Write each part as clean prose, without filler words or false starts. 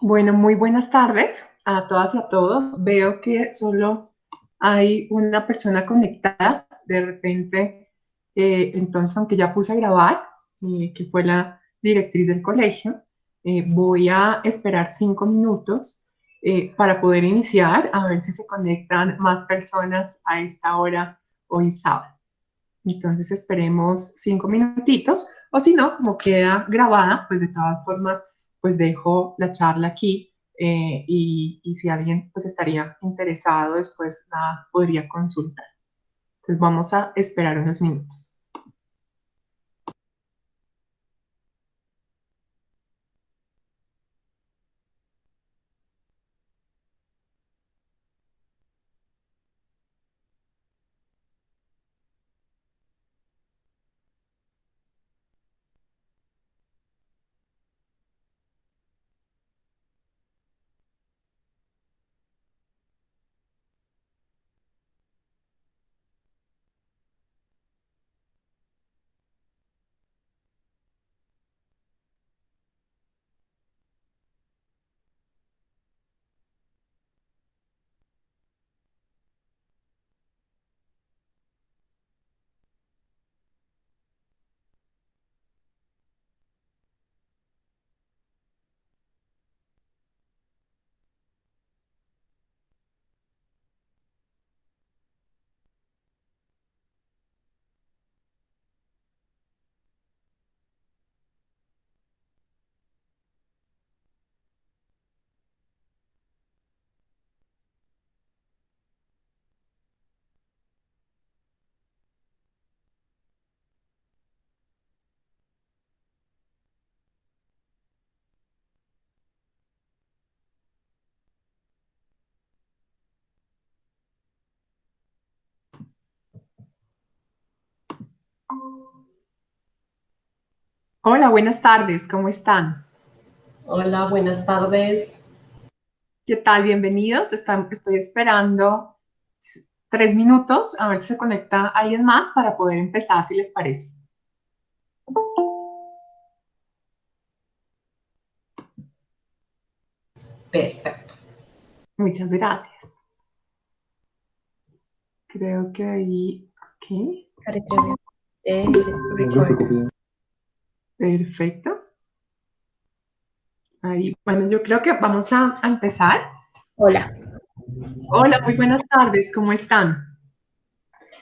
Bueno, muy buenas tardes a todas y a todos. Veo que solo hay una persona conectada. De repente, entonces, aunque ya puse a grabar, que fue la directriz del colegio, voy a esperar 5 minutos para poder iniciar, a ver si se conectan más personas a esta hora hoy sábado. Entonces esperemos 5 minutitos, o si no, como queda grabada, pues de todas formas, pues dejo la charla aquí y si alguien pues estaría interesado después la podría consultar. Entonces vamos a esperar unos minutos. Hola, buenas tardes, ¿cómo están? Hola, buenas tardes. ¿Qué tal? Bienvenidos. Estoy esperando 3 minutos a ver si se conecta alguien más para poder empezar, si les parece. Perfecto. Muchas gracias. Creo que ahí, ok. Perfecto. Ahí, bueno, yo creo que vamos a empezar. Hola. Hola, muy buenas tardes, ¿cómo están?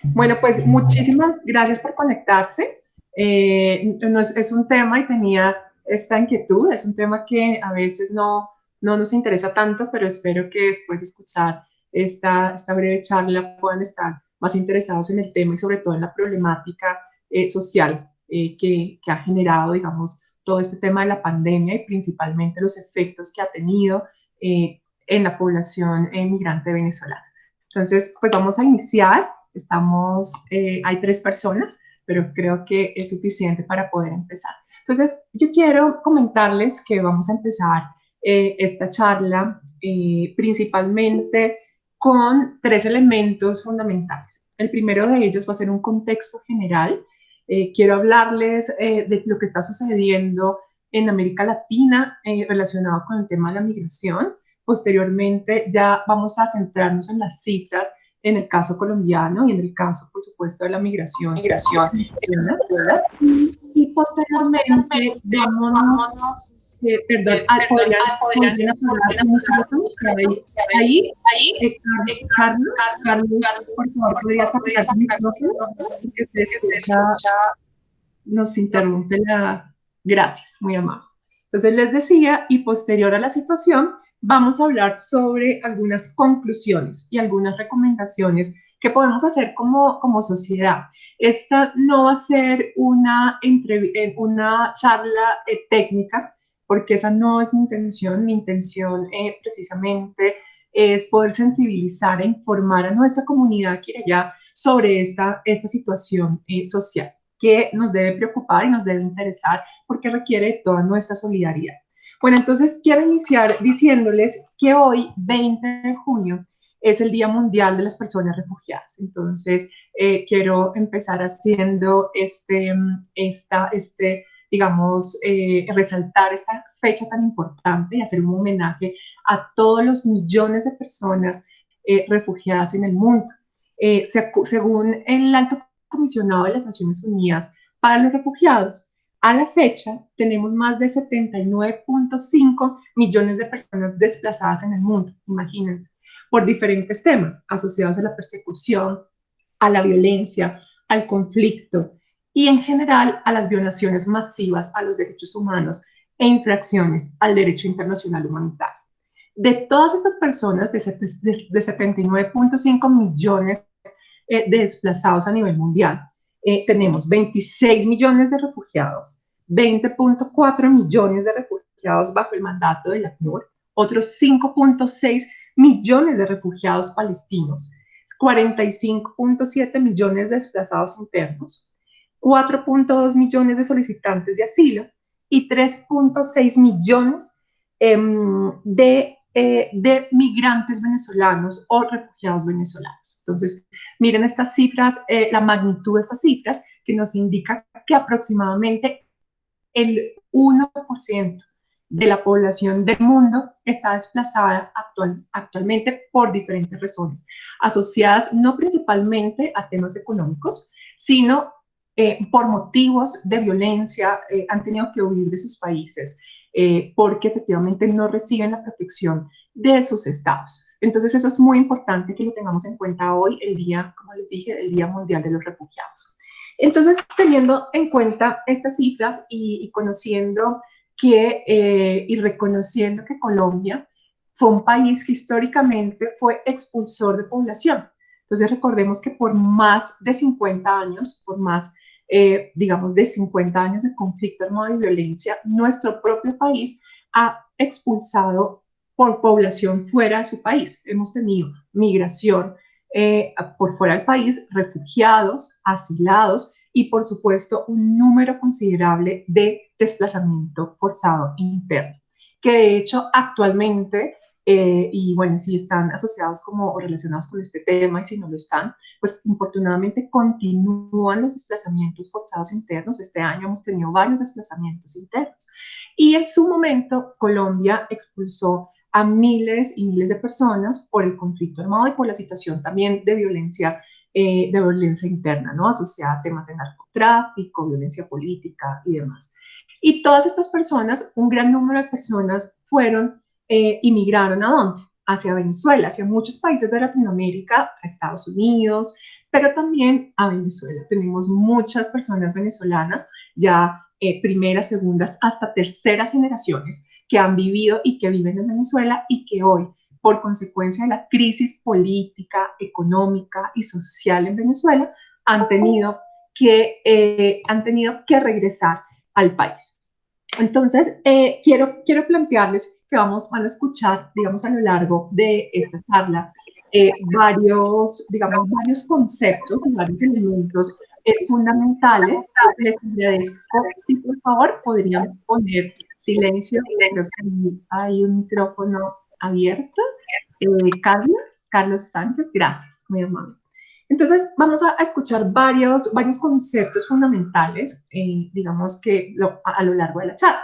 Bueno, pues muchísimas gracias por conectarse. Es un tema y tenía esta inquietud, es un tema que a veces no nos interesa tanto, pero espero que después de escuchar esta breve charla puedan estar más interesados en el tema y sobre todo en la problemática social que ha generado, digamos, todo este tema de la pandemia y principalmente los efectos que ha tenido en la población migrante venezolana. Entonces, pues vamos a iniciar. Hay 3 personas, pero creo que es suficiente para poder empezar. Entonces, yo quiero comentarles que vamos a empezar esta charla principalmente con 3 elementos fundamentales. El primero de ellos va a ser un contexto general. Quiero hablarles de lo que está sucediendo en América Latina relacionado con el tema de la migración. Posteriormente ya vamos a centrarnos en las cifras en el caso colombiano y en el caso, por supuesto, de la migración venezolana. Y posteriormente, perdón, podrían apagar un micrófono ahí, Carlos, por favor, podrías apagar tu micrófono porque se escucha, nos interrumpe la... Gracias, muy amable. Entonces les decía, y posterior a la situación, vamos a hablar sobre algunas conclusiones y algunas recomendaciones que podemos hacer como sociedad. Esta no va a ser una charla técnica, porque esa no es mi intención. Mi intención precisamente es poder sensibilizar e informar a nuestra comunidad aquí y allá sobre esta situación social que nos debe preocupar y nos debe interesar porque requiere toda nuestra solidaridad. Bueno, entonces quiero iniciar diciéndoles que hoy, 20 de junio, es el Día Mundial de las Personas Refugiadas. Entonces, quiero empezar haciendo digamos, resaltar esta fecha tan importante y hacer un homenaje a todos los millones de personas refugiadas en el mundo. Según el Alto Comisionado de las Naciones Unidas para los Refugiados, a la fecha tenemos más de 79.5 millones de personas desplazadas en el mundo, imagínense, por diferentes temas asociados a la persecución, a la violencia, al conflicto y en general a las violaciones masivas a los derechos humanos e infracciones al derecho internacional humanitario. De todas estas personas, de 79.5 millones de desplazados a nivel mundial, tenemos 26 millones de refugiados, 20.4 millones de refugiados bajo el mandato del ACNUR, otros 5.6 millones de refugiados palestinos, 45.7 millones de desplazados internos, 4.2 millones de solicitantes de asilo y 3.6 millones de migrantes venezolanos o refugiados venezolanos. Entonces, miren estas cifras, la magnitud de estas cifras, que nos indica que aproximadamente el 1% de la población del mundo está desplazada actualmente por diferentes razones, asociadas no principalmente a temas económicos, sino por motivos de violencia, han tenido que huir de sus países porque efectivamente no reciben la protección de sus estados. Entonces eso es muy importante que lo tengamos en cuenta hoy, el día, como les dije, el Día Mundial de los Refugiados. Entonces, teniendo en cuenta estas cifras y conociendo y reconociendo que Colombia fue un país que históricamente fue expulsor de población. Entonces recordemos que por más de 50 años, por más, digamos, de 50 años de conflicto armado y violencia, nuestro propio país ha expulsado por población fuera de su país. Hemos tenido migración por fuera del país, refugiados, asilados y por supuesto un número considerable de desplazamiento forzado interno, que de hecho actualmente, y bueno, si están asociados como o relacionados con este tema y si no lo están, pues infortunadamente continúan los desplazamientos forzados internos. Este año hemos tenido varios desplazamientos internos y en su momento Colombia expulsó a miles y miles de personas por el conflicto armado y por la situación también de violencia interna, ¿no? Asociada a temas de narcotráfico, violencia política y demás. Y todas estas personas, un gran número de personas fueron, inmigraron ¿a dónde? Hacia Venezuela, hacia muchos países de Latinoamérica, a Estados Unidos, pero también a Venezuela. Tenemos muchas personas venezolanas, ya primeras, segundas, hasta terceras generaciones que han vivido y que viven en Venezuela y que hoy, por consecuencia de la crisis política, económica y social en Venezuela, han tenido que regresar al país. Entonces, quiero plantearles que van a escuchar, digamos, a lo largo de esta charla, varios conceptos y varios elementos fundamentales. Les agradezco, si por favor podrían poner silencio, creo que hay un micrófono abierto. Carlos Sánchez, gracias, muy amable. Entonces, vamos a escuchar varios conceptos fundamentales, digamos que a lo largo de la charla.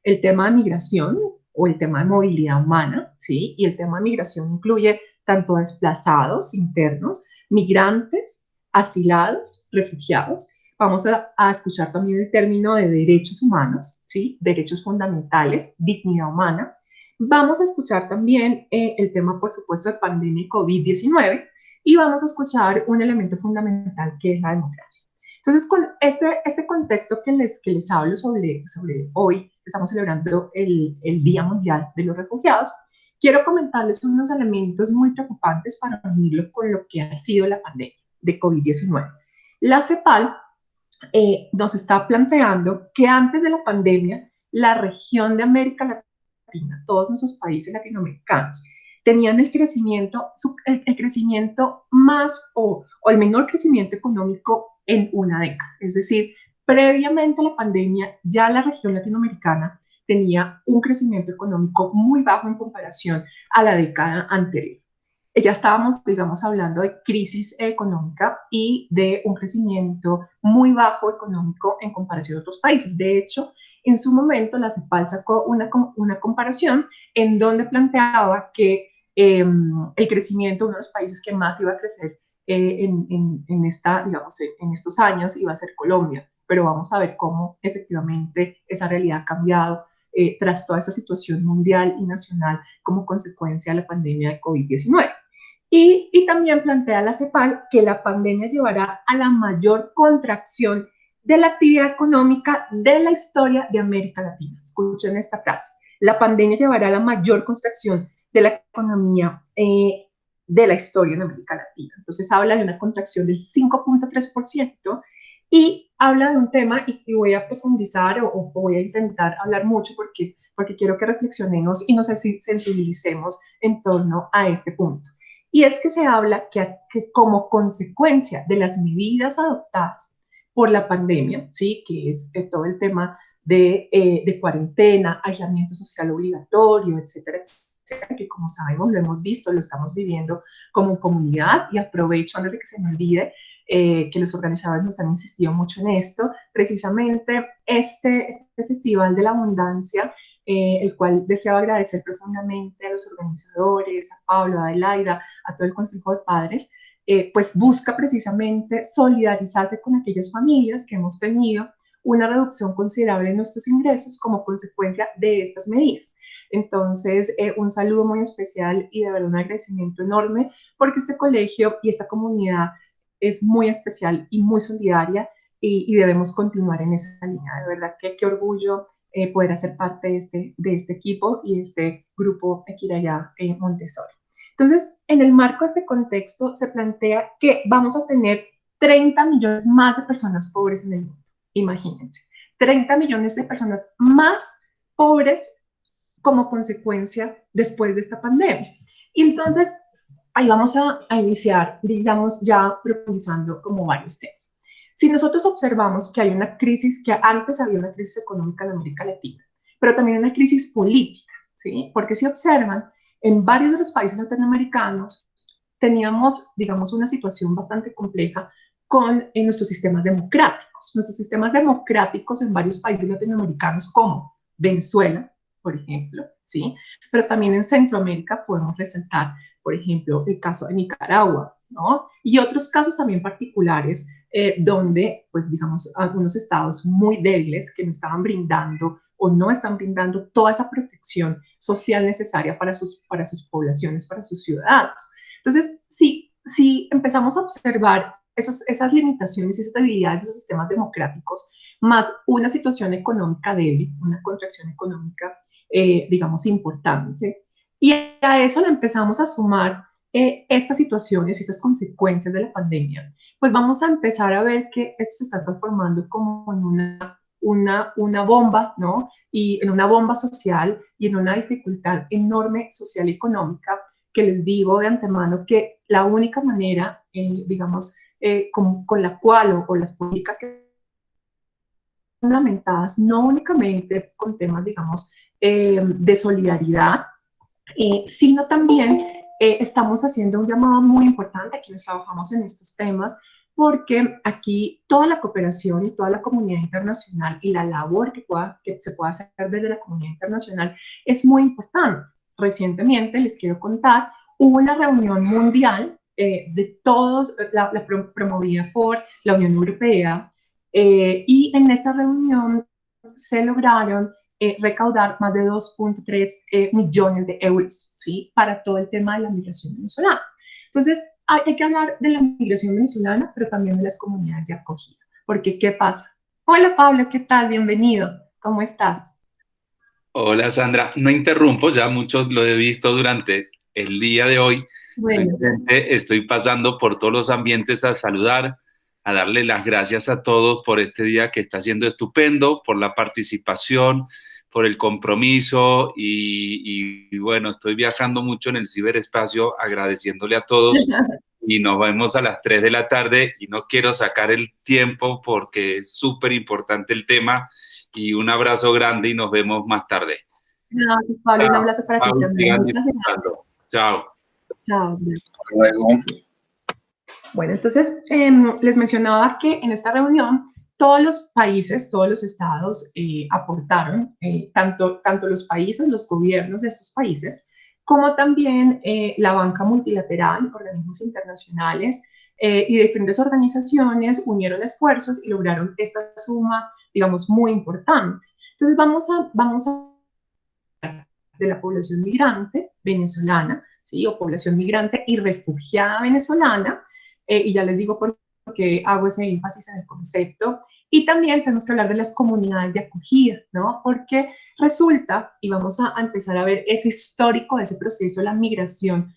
El tema de migración o el tema de movilidad humana, ¿sí? Y el tema de migración incluye tanto desplazados internos, migrantes, asilados, refugiados. Vamos a escuchar también el término de derechos humanos, ¿sí? Derechos fundamentales, dignidad humana. Vamos a escuchar también el tema, por supuesto, de pandemia COVID-19 y vamos a escuchar un elemento fundamental que es la democracia. Entonces, con este contexto que les hablo sobre hoy, estamos celebrando el Día Mundial de los Refugiados, quiero comentarles unos elementos muy preocupantes para unirlo con lo que ha sido la pandemia de COVID-19. La CEPAL nos está planteando que antes de la pandemia, la región de América Latina, todos nuestros países latinoamericanos, tenían el crecimiento más o el menor crecimiento económico en una década. Es decir, previamente a la pandemia, ya la región latinoamericana tenía un crecimiento económico muy bajo en comparación a la década anterior. ya estábamos, digamos, hablando de crisis económica y de un crecimiento muy bajo económico en comparación a otros países. De hecho, en su momento la CEPAL sacó una comparación en donde planteaba que el crecimiento, uno de los países que más iba a crecer digamos, en estos años iba a ser Colombia, pero vamos a ver cómo efectivamente esa realidad ha cambiado tras toda esta situación mundial y nacional como consecuencia de la pandemia de COVID-19. Y también plantea la CEPAL que la pandemia llevará a la mayor contracción de la actividad económica de la historia de América Latina. Escuchen esta frase. La pandemia llevará a la mayor contracción de la economía de la historia de América Latina. Entonces habla de una contracción del 5.3% y habla de un tema, y voy a profundizar o voy a intentar hablar mucho porque quiero que reflexionemos y nos sensibilicemos en torno a este punto. Y es que se habla que como consecuencia de las medidas adoptadas por la pandemia, ¿sí? Que es todo el tema de cuarentena, aislamiento social obligatorio, etcétera, etcétera, que como sabemos lo hemos visto, lo estamos viviendo como comunidad, y aprovecho antes de que se me olvide que los organizadores nos han insistido mucho en esto, precisamente este Festival de la Abundancia, el cual deseo agradecer profundamente a los organizadores, a Pablo, a Adelaida, a todo el Consejo de Padres, pues busca precisamente solidarizarse con aquellas familias que hemos tenido una reducción considerable en nuestros ingresos como consecuencia de estas medidas. Entonces, un saludo muy especial y de verdad un agradecimiento enorme porque este colegio y esta comunidad es muy especial y muy solidaria y debemos continuar en esa línea. De verdad que qué orgullo poder hacer parte de este equipo y de este grupo Equirayá Montessori. Entonces, en el marco de este contexto, se plantea que vamos a tener 30 millones más de personas pobres en el mundo. Imagínense, 30 millones de personas más pobres como consecuencia después de esta pandemia. Y entonces, ahí vamos a iniciar, digamos, ya profundizando como varios temas. Si nosotros observamos que hay una crisis, que antes había una crisis económica en América Latina, pero también una crisis política, ¿sí? Porque si observan, en varios de los países latinoamericanos teníamos, digamos, una situación bastante compleja con nuestros sistemas democráticos. Nuestros sistemas democráticos en varios países latinoamericanos, como Venezuela, por ejemplo, ¿sí? Pero también en Centroamérica podemos resaltar, por ejemplo, el caso de Nicaragua, ¿no? Y otros casos también particulares donde, pues, digamos, algunos estados muy débiles que no estaban brindando o no están brindando toda esa protección social necesaria para sus poblaciones, para sus ciudadanos. Entonces, si empezamos a observar esas limitaciones y esas debilidades de esos sistemas democráticos, más una situación económica débil, una contracción económica, digamos, importante, y a eso le empezamos a sumar estas situaciones y estas consecuencias de la pandemia, pues vamos a empezar a ver que esto se está transformando como en una bomba, ¿no? Y en una bomba social y en una dificultad enorme social y económica, que les digo de antemano que la única manera, digamos, con la cual o las políticas que fundamentadas no únicamente con temas, digamos, de solidaridad, sino también estamos haciendo un llamado muy importante a quienes trabajamos en estos temas, porque aquí toda la cooperación y toda la comunidad internacional y la labor que se pueda hacer desde la comunidad internacional es muy importante. Recientemente, les quiero contar, hubo una reunión mundial de todos, promovida por la Unión Europea, y en esta reunión se lograron recaudar más de 2.3 millones de euros, ¿sí? Para todo el tema de la migración venezolana. Entonces, hay que hablar de la migración venezolana, pero también de las comunidades de acogida. Porque, ¿qué pasa? Hola, Pablo, ¿qué tal? Bienvenido. ¿Cómo estás? Hola Sandra, no interrumpo, ya muchos lo he visto durante el día de hoy. Bueno, Simplemente estoy pasando por todos los ambientes a saludar, a darle las gracias a todos por este día que está siendo estupendo, por la participación, por el compromiso y bueno, estoy viajando mucho en el ciberespacio agradeciéndole a todos y nos vemos a las 3 de la tarde y no quiero sacar el tiempo porque es súper importante el tema y un abrazo grande y nos vemos más tarde. gracias, Pablo, un Chao. abrazo para ti Chao, también. sigan Muchas gracias. disfrutando. Chao. Chao. Hasta luego. Bueno, entonces les mencionaba que en esta reunión todos los países, todos los estados aportaron, tanto los países, los gobiernos de estos países, como también la banca multilateral, organismos internacionales y diferentes organizaciones unieron esfuerzos y lograron esta suma, digamos, muy importante. Entonces vamos a de la población migrante venezolana, ¿sí? O población migrante y refugiada venezolana, y ya les digo por qué hago ese énfasis en el concepto. Y también tenemos que hablar de las comunidades de acogida, ¿no? Porque resulta, y vamos a empezar a ver ese histórico, ese proceso de la migración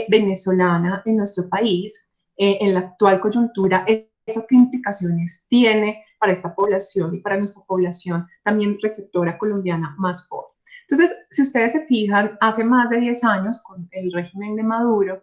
venezolana en nuestro país, en la actual coyuntura, esas implicaciones tiene para esta población y para nuestra población también receptora colombiana más pobre. Entonces, si ustedes se fijan, hace más de 10 años, con el régimen de Maduro,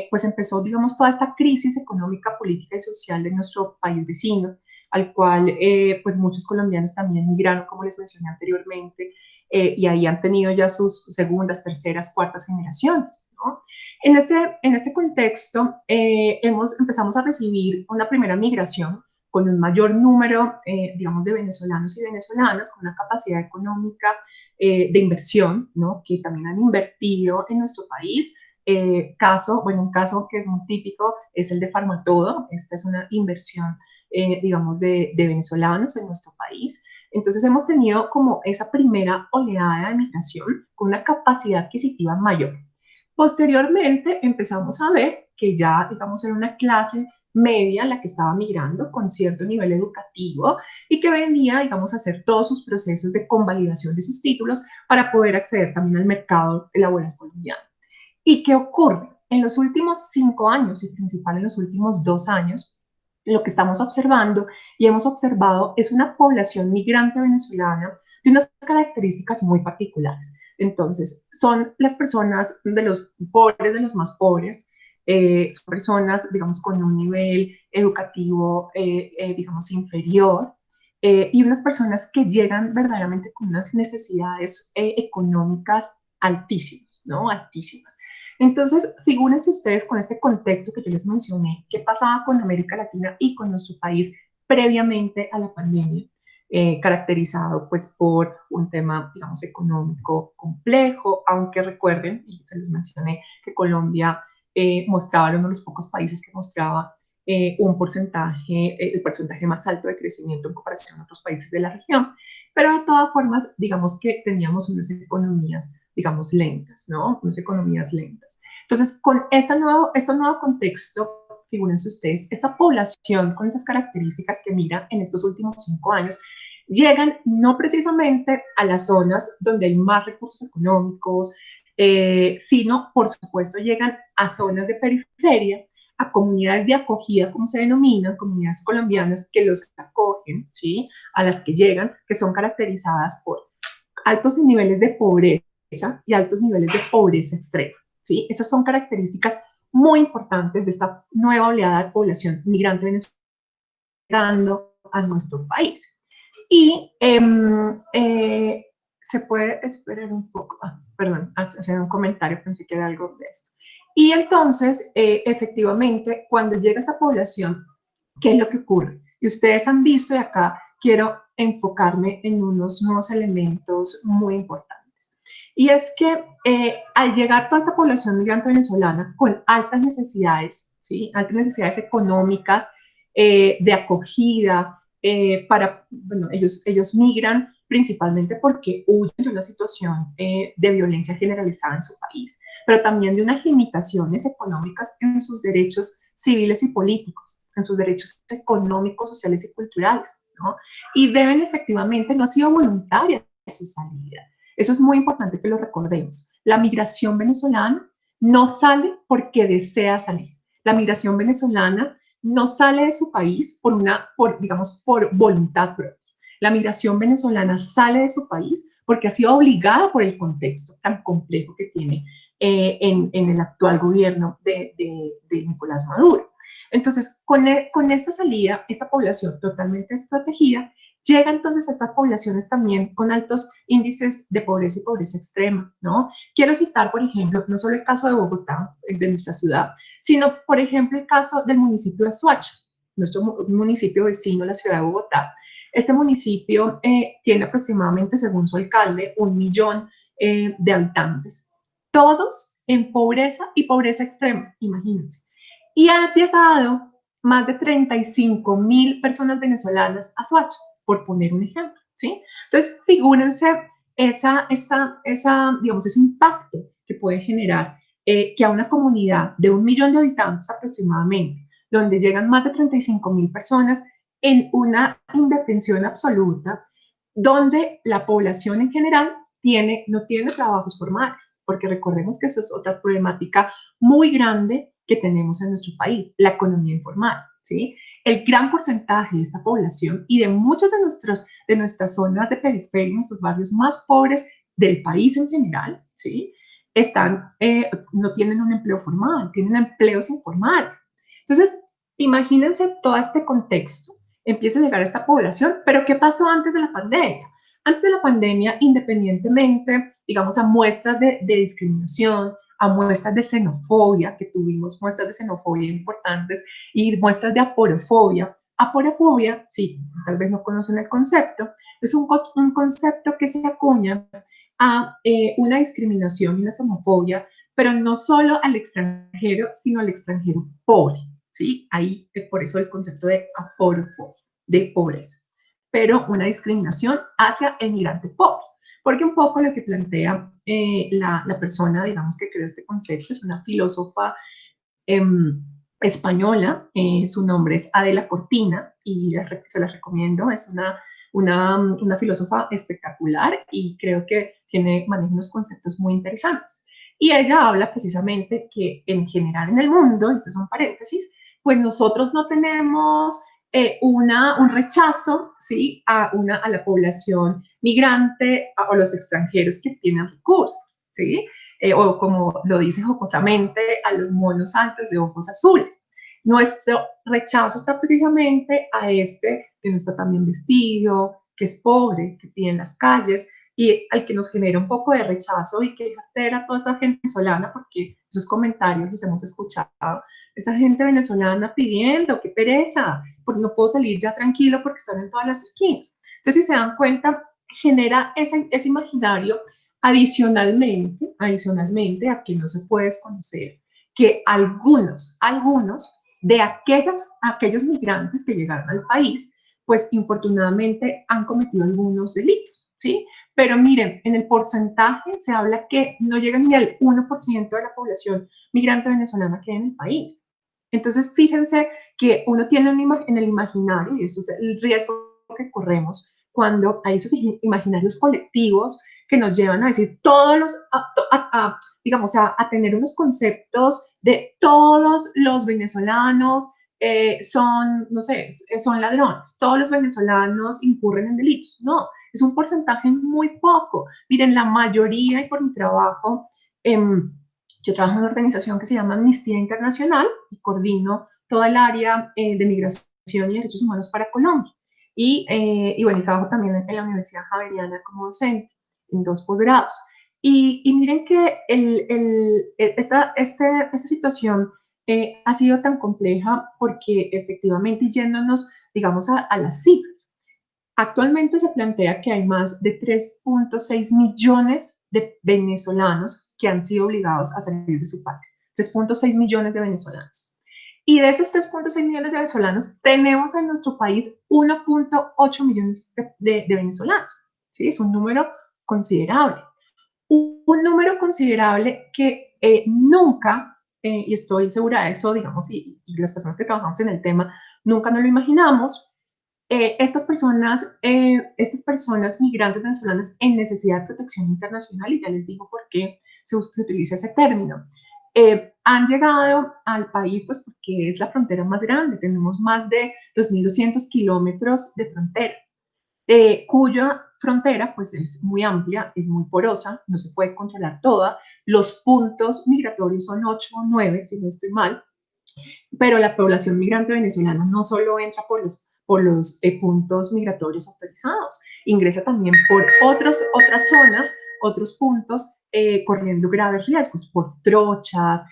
pues empezó, digamos, toda esta crisis económica, política y social de nuestro país vecino, al cual, pues muchos colombianos también migraron, como les mencioné anteriormente, y ahí han tenido ya sus segundas, terceras, cuartas generaciones, ¿no? En este contexto, empezamos a recibir una primera migración con un mayor número, digamos, de venezolanos y venezolanas, con una capacidad económica de inversión, ¿no? Que también han invertido en nuestro país. Un caso que es muy típico es el de Farmatodo. Esta es una inversión, digamos, de venezolanos en nuestro país. Entonces hemos tenido como esa primera oleada de migración con una capacidad adquisitiva mayor. Posteriormente empezamos a ver que ya, digamos, era una clase media la que estaba migrando con cierto nivel educativo y que venía, digamos, a hacer todos sus procesos de convalidación de sus títulos para poder acceder también al mercado laboral colombiano. ¿Y qué ocurre? En los últimos 5 años y principal en los últimos 2 años, lo que estamos observando y hemos observado es una población migrante venezolana de unas características muy particulares. Entonces, son las personas de los pobres, de los más pobres, son personas, digamos, con un nivel educativo, digamos, inferior, y unas personas que llegan verdaderamente con unas necesidades económicas altísimas, ¿no? Altísimas. Entonces, figúrense ustedes con este contexto que yo les mencioné, qué pasaba con América Latina y con nuestro país previamente a la pandemia, caracterizado pues por un tema, digamos, económico complejo, aunque recuerden, y se les mencioné, que Colombia mostraba, uno de los pocos países que mostraba un porcentaje, el porcentaje más alto de crecimiento en comparación a otros países de la región, pero de todas formas, digamos que teníamos unas economías, digamos, lentas, ¿no? Unas economías lentas. Entonces, con este nuevo contexto, figúrense ustedes, esta población con esas características que mira en estos últimos 5 años, llegan no precisamente a las zonas donde hay más recursos económicos, sino, por supuesto, llegan a zonas de periferia, a comunidades de acogida, como se denominan, comunidades colombianas que los acogen, ¿sí? A las que llegan, que son caracterizadas por altos niveles de pobreza y altos niveles de pobreza extrema, ¿sí? Esas son características muy importantes de esta nueva oleada de población migrante venezolana llegando a nuestro país. Y se puede esperar un poco, perdón, hacer un comentario, pensé que era algo de esto. Y entonces, efectivamente, cuando llega esta población, ¿qué es lo que ocurre? Y ustedes han visto, y acá quiero enfocarme en unos nuevos elementos muy importantes. Y es que al llegar toda esta población migrante venezolana con altas necesidades, ¿sí? Altas necesidades económicas, de acogida, bueno, ellos migran principalmente porque huyen de una situación de violencia generalizada en su país, pero también de unas limitaciones económicas en sus derechos civiles y políticos, en sus derechos económicos, sociales y culturales, ¿no? Y deben efectivamente, no ha sido voluntaria su salida. Eso es muy importante que lo recordemos. La migración venezolana no sale porque desea salir. La migración venezolana no sale de su país digamos, por voluntad propia. La migración venezolana sale de su país porque ha sido obligada por el contexto tan complejo que tiene en el actual gobierno de Nicolás Maduro. Entonces, con esta salida, esta población totalmente desprotegida Llega entonces a estas poblaciones también con altos índices de pobreza y pobreza extrema, ¿no? Quiero citar, por ejemplo, no solo el caso de Bogotá, de nuestra ciudad, sino, por ejemplo, el caso del municipio de Soacha, nuestro municipio vecino, la ciudad de Bogotá. Este municipio tiene aproximadamente, según su alcalde, 1 millón de habitantes, todos en pobreza y pobreza extrema, imagínense. Y ha llegado más de 35.000 personas venezolanas a Soacha, por poner un ejemplo, ¿sí? Entonces, figúrense digamos, ese impacto que puede generar que a una comunidad de 1 millón de habitantes aproximadamente, donde llegan más de 35.000 personas en una indefensión absoluta, donde la población en general no tiene trabajos formales, porque recordemos que esa es otra problemática muy grande que tenemos en nuestro país, la economía informal, ¿sí? El gran porcentaje de esta población y de muchas de nuestras zonas de periferia, nuestros barrios más pobres del país en general, ¿sí? No tienen un empleo formal, tienen empleos informales. Entonces, imagínense todo este contexto, empieza a llegar a esta población, pero ¿qué pasó antes de la pandemia? Antes de la pandemia, independientemente, digamos, a muestras de discriminación, a muestras de xenofobia, que tuvimos muestras de xenofobia importantes, y muestras de aporofobia. Aporofobia, sí, tal vez no conocen el concepto, es un concepto que se acuña a una discriminación y una xenofobia, pero no solo al extranjero, sino al extranjero pobre, ¿sí? Ahí, por eso el concepto de aporofobia, de pobreza, pero una discriminación hacia el migrante pobre, porque un poco lo que plantea la persona, digamos, que creó este concepto, es una filósofa española, su nombre es Adela Cortina, y se la recomiendo, es una filósofa espectacular y creo que maneja unos conceptos muy interesantes. Y ella habla precisamente que en general en el mundo, y esto es un paréntesis, pues nosotros no tenemos un rechazo, ¿sí? a la población migrante o los extranjeros que tienen recursos, ¿sí? O como lo dice jocosamente, a los monos altos de ojos azules. Nuestro rechazo está precisamente a este que no está tan bien vestido, que es pobre, que pide en las calles, y al que nos genera un poco de rechazo y que altera a toda esta gente venezolana, porque esos comentarios los hemos escuchado, esa gente venezolana pidiendo, qué pereza, porque no puedo salir ya tranquilo porque están en todas las esquinas. Entonces, si se dan cuenta, genera ese imaginario adicionalmente a que no se puede desconocer que algunos de aquellos migrantes que llegaron al país, pues infortunadamente han cometido algunos delitos, ¿sí? Pero miren, en el porcentaje se habla que no llega ni al 1% de la población migrante venezolana que hay en el país. Entonces, fíjense que uno tiene en el imaginario, y eso es el riesgo que corremos cuando hay esos imaginarios colectivos que nos llevan a decir digamos, a tener unos conceptos de todos los venezolanos son, no sé, son ladrones, todos los venezolanos incurren en delitos. No, es un porcentaje muy poco. Miren, la mayoría, y por mi trabajo, yo trabajo en una organización que se llama Amnistía Internacional y coordino toda el área de migración y derechos humanos para Colombia. Y bueno, y trabajo también en la Universidad Javeriana como docente en 2 posgrados. Y miren que esta situación ha sido tan compleja porque efectivamente, yéndonos, digamos, a las cifras, actualmente se plantea que hay más de 3.6 millones de venezolanos que han sido obligados a salir de su país. 3.6 millones de venezolanos. Y de esos 3.6 millones de venezolanos, tenemos en nuestro país 1.8 millones de venezolanos. ¿Sí? Es un número considerable. Un número considerable que nunca, y estoy segura de eso, digamos, y las personas que trabajamos en el tema, nunca nos lo imaginamos, estas personas migrantes venezolanas en necesidad de protección internacional, y ya les digo por qué se utiliza ese término, han llegado al país pues porque es la frontera más grande, tenemos más de 2.200 kilómetros de frontera, cuya frontera pues es muy amplia, es muy porosa, no se puede controlar toda, los puntos migratorios son 8 o 9, si no estoy mal, pero la población migrante venezolana no solo entra por los puntos migratorios autorizados, ingresa también por otras zonas, otros puntos, corriendo graves riesgos, por trochas,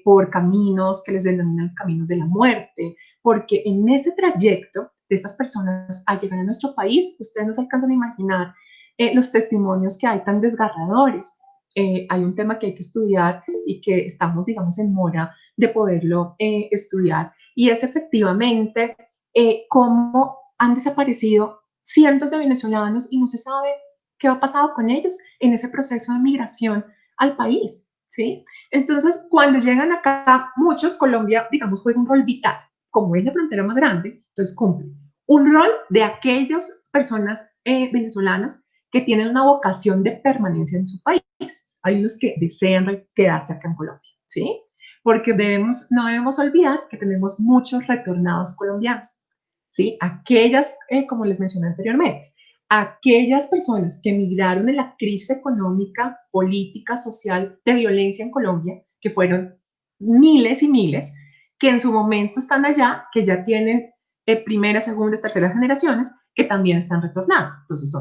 por caminos que les denominan caminos de la muerte, porque en ese trayecto de estas personas al llegar a nuestro país, ustedes no se alcanzan a imaginar los testimonios que hay tan desgarradores. Hay un tema que hay que estudiar y que estamos, digamos, en mora de poderlo estudiar, y es efectivamente cómo han desaparecido cientos de venezolanos y no se sabe qué ha pasado con ellos en ese proceso de migración al país, ¿sí? Entonces, cuando llegan acá, muchos, Colombia, digamos, juega un rol vital. Como es la frontera más grande, entonces cumple un rol de aquellas personas venezolanas que tienen una vocación de permanencia en su país. Hay unos que desean quedarse acá en Colombia, ¿sí? Porque no debemos olvidar que tenemos muchos retornados colombianos, ¿sí? Aquellas, como les mencioné anteriormente, aquellas personas que emigraron en la crisis económica, política, social, de violencia en Colombia, que fueron miles y miles, que en su momento están allá, que ya tienen primeras, segundas, terceras generaciones, que también están retornando. Entonces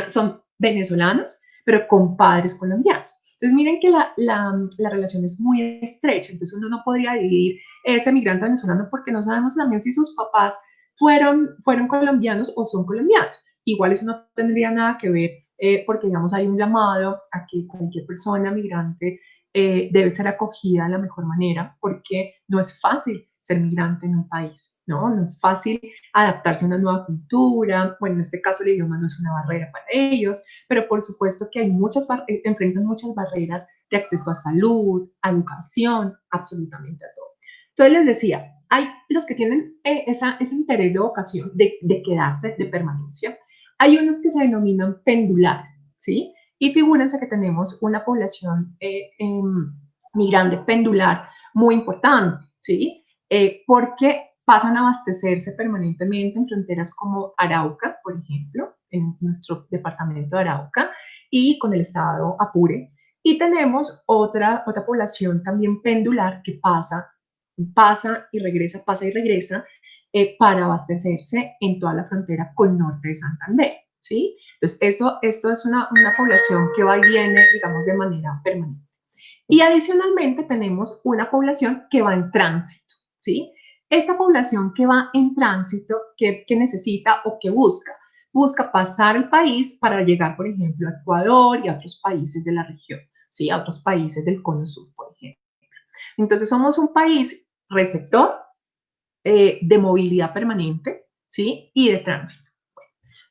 son venezolanos, pero con padres colombianos. Entonces miren que la relación es muy estrecha, entonces uno no podría dividir ese migrante venezolano porque no sabemos también si sus papás fueron colombianos o son colombianos. Igual eso no tendría nada que ver porque, digamos, hay un llamado a que cualquier persona migrante debe ser acogida de la mejor manera, porque no es fácil ser migrante en un país, ¿no? No es fácil adaptarse a una nueva cultura. Bueno, en este caso el idioma no es una barrera para ellos, pero por supuesto que enfrentan muchas barreras de acceso a salud, a educación, absolutamente a todo. Entonces les decía, hay los que tienen ese interés de vocación, de quedarse, de permanencia. Hay unos que se denominan pendulares, ¿sí? Y figúrense que tenemos una población migrante pendular muy importante, ¿sí? Porque pasan a abastecerse permanentemente en fronteras como Arauca, por ejemplo, en nuestro departamento de Arauca, y con el estado Apure. Y tenemos otra población también pendular que pasa y regresa, para abastecerse en toda la frontera con norte de Santander, ¿sí? Entonces, esto es una población que va y viene, digamos, de manera permanente. Y adicionalmente tenemos una población que va en tránsito, ¿sí? Esta población que va en tránsito, que necesita o que busca pasar el país para llegar, por ejemplo, a Ecuador y a otros países de la región, ¿sí? A otros países del Cono Sur, por ejemplo. Entonces, somos un país receptor de movilidad permanente, ¿sí? Y de tránsito.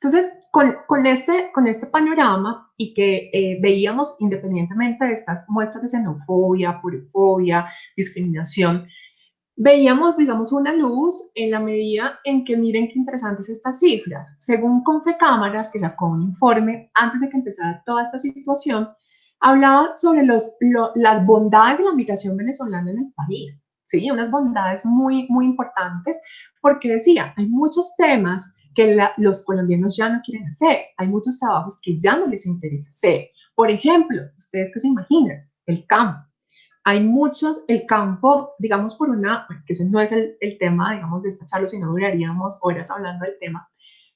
Entonces, con este panorama y que veíamos independientemente de estas muestras de xenofobia, purofobia, discriminación, veíamos, digamos, una luz en la medida en que miren qué interesantes estas cifras. Según Confecámaras, que sacó un informe antes de que empezara toda esta situación, hablaba sobre las bondades de la migración venezolana en el país, ¿sí? Unas bondades muy, muy importantes, porque decía, hay muchos temas que los colombianos ya no quieren hacer, hay muchos trabajos que ya no les interesa hacer. Por ejemplo, ustedes qué se imaginan, el campo. Hay muchos, el campo, digamos, que ese no es el tema, digamos, de esta charla, si no duraríamos horas hablando del tema,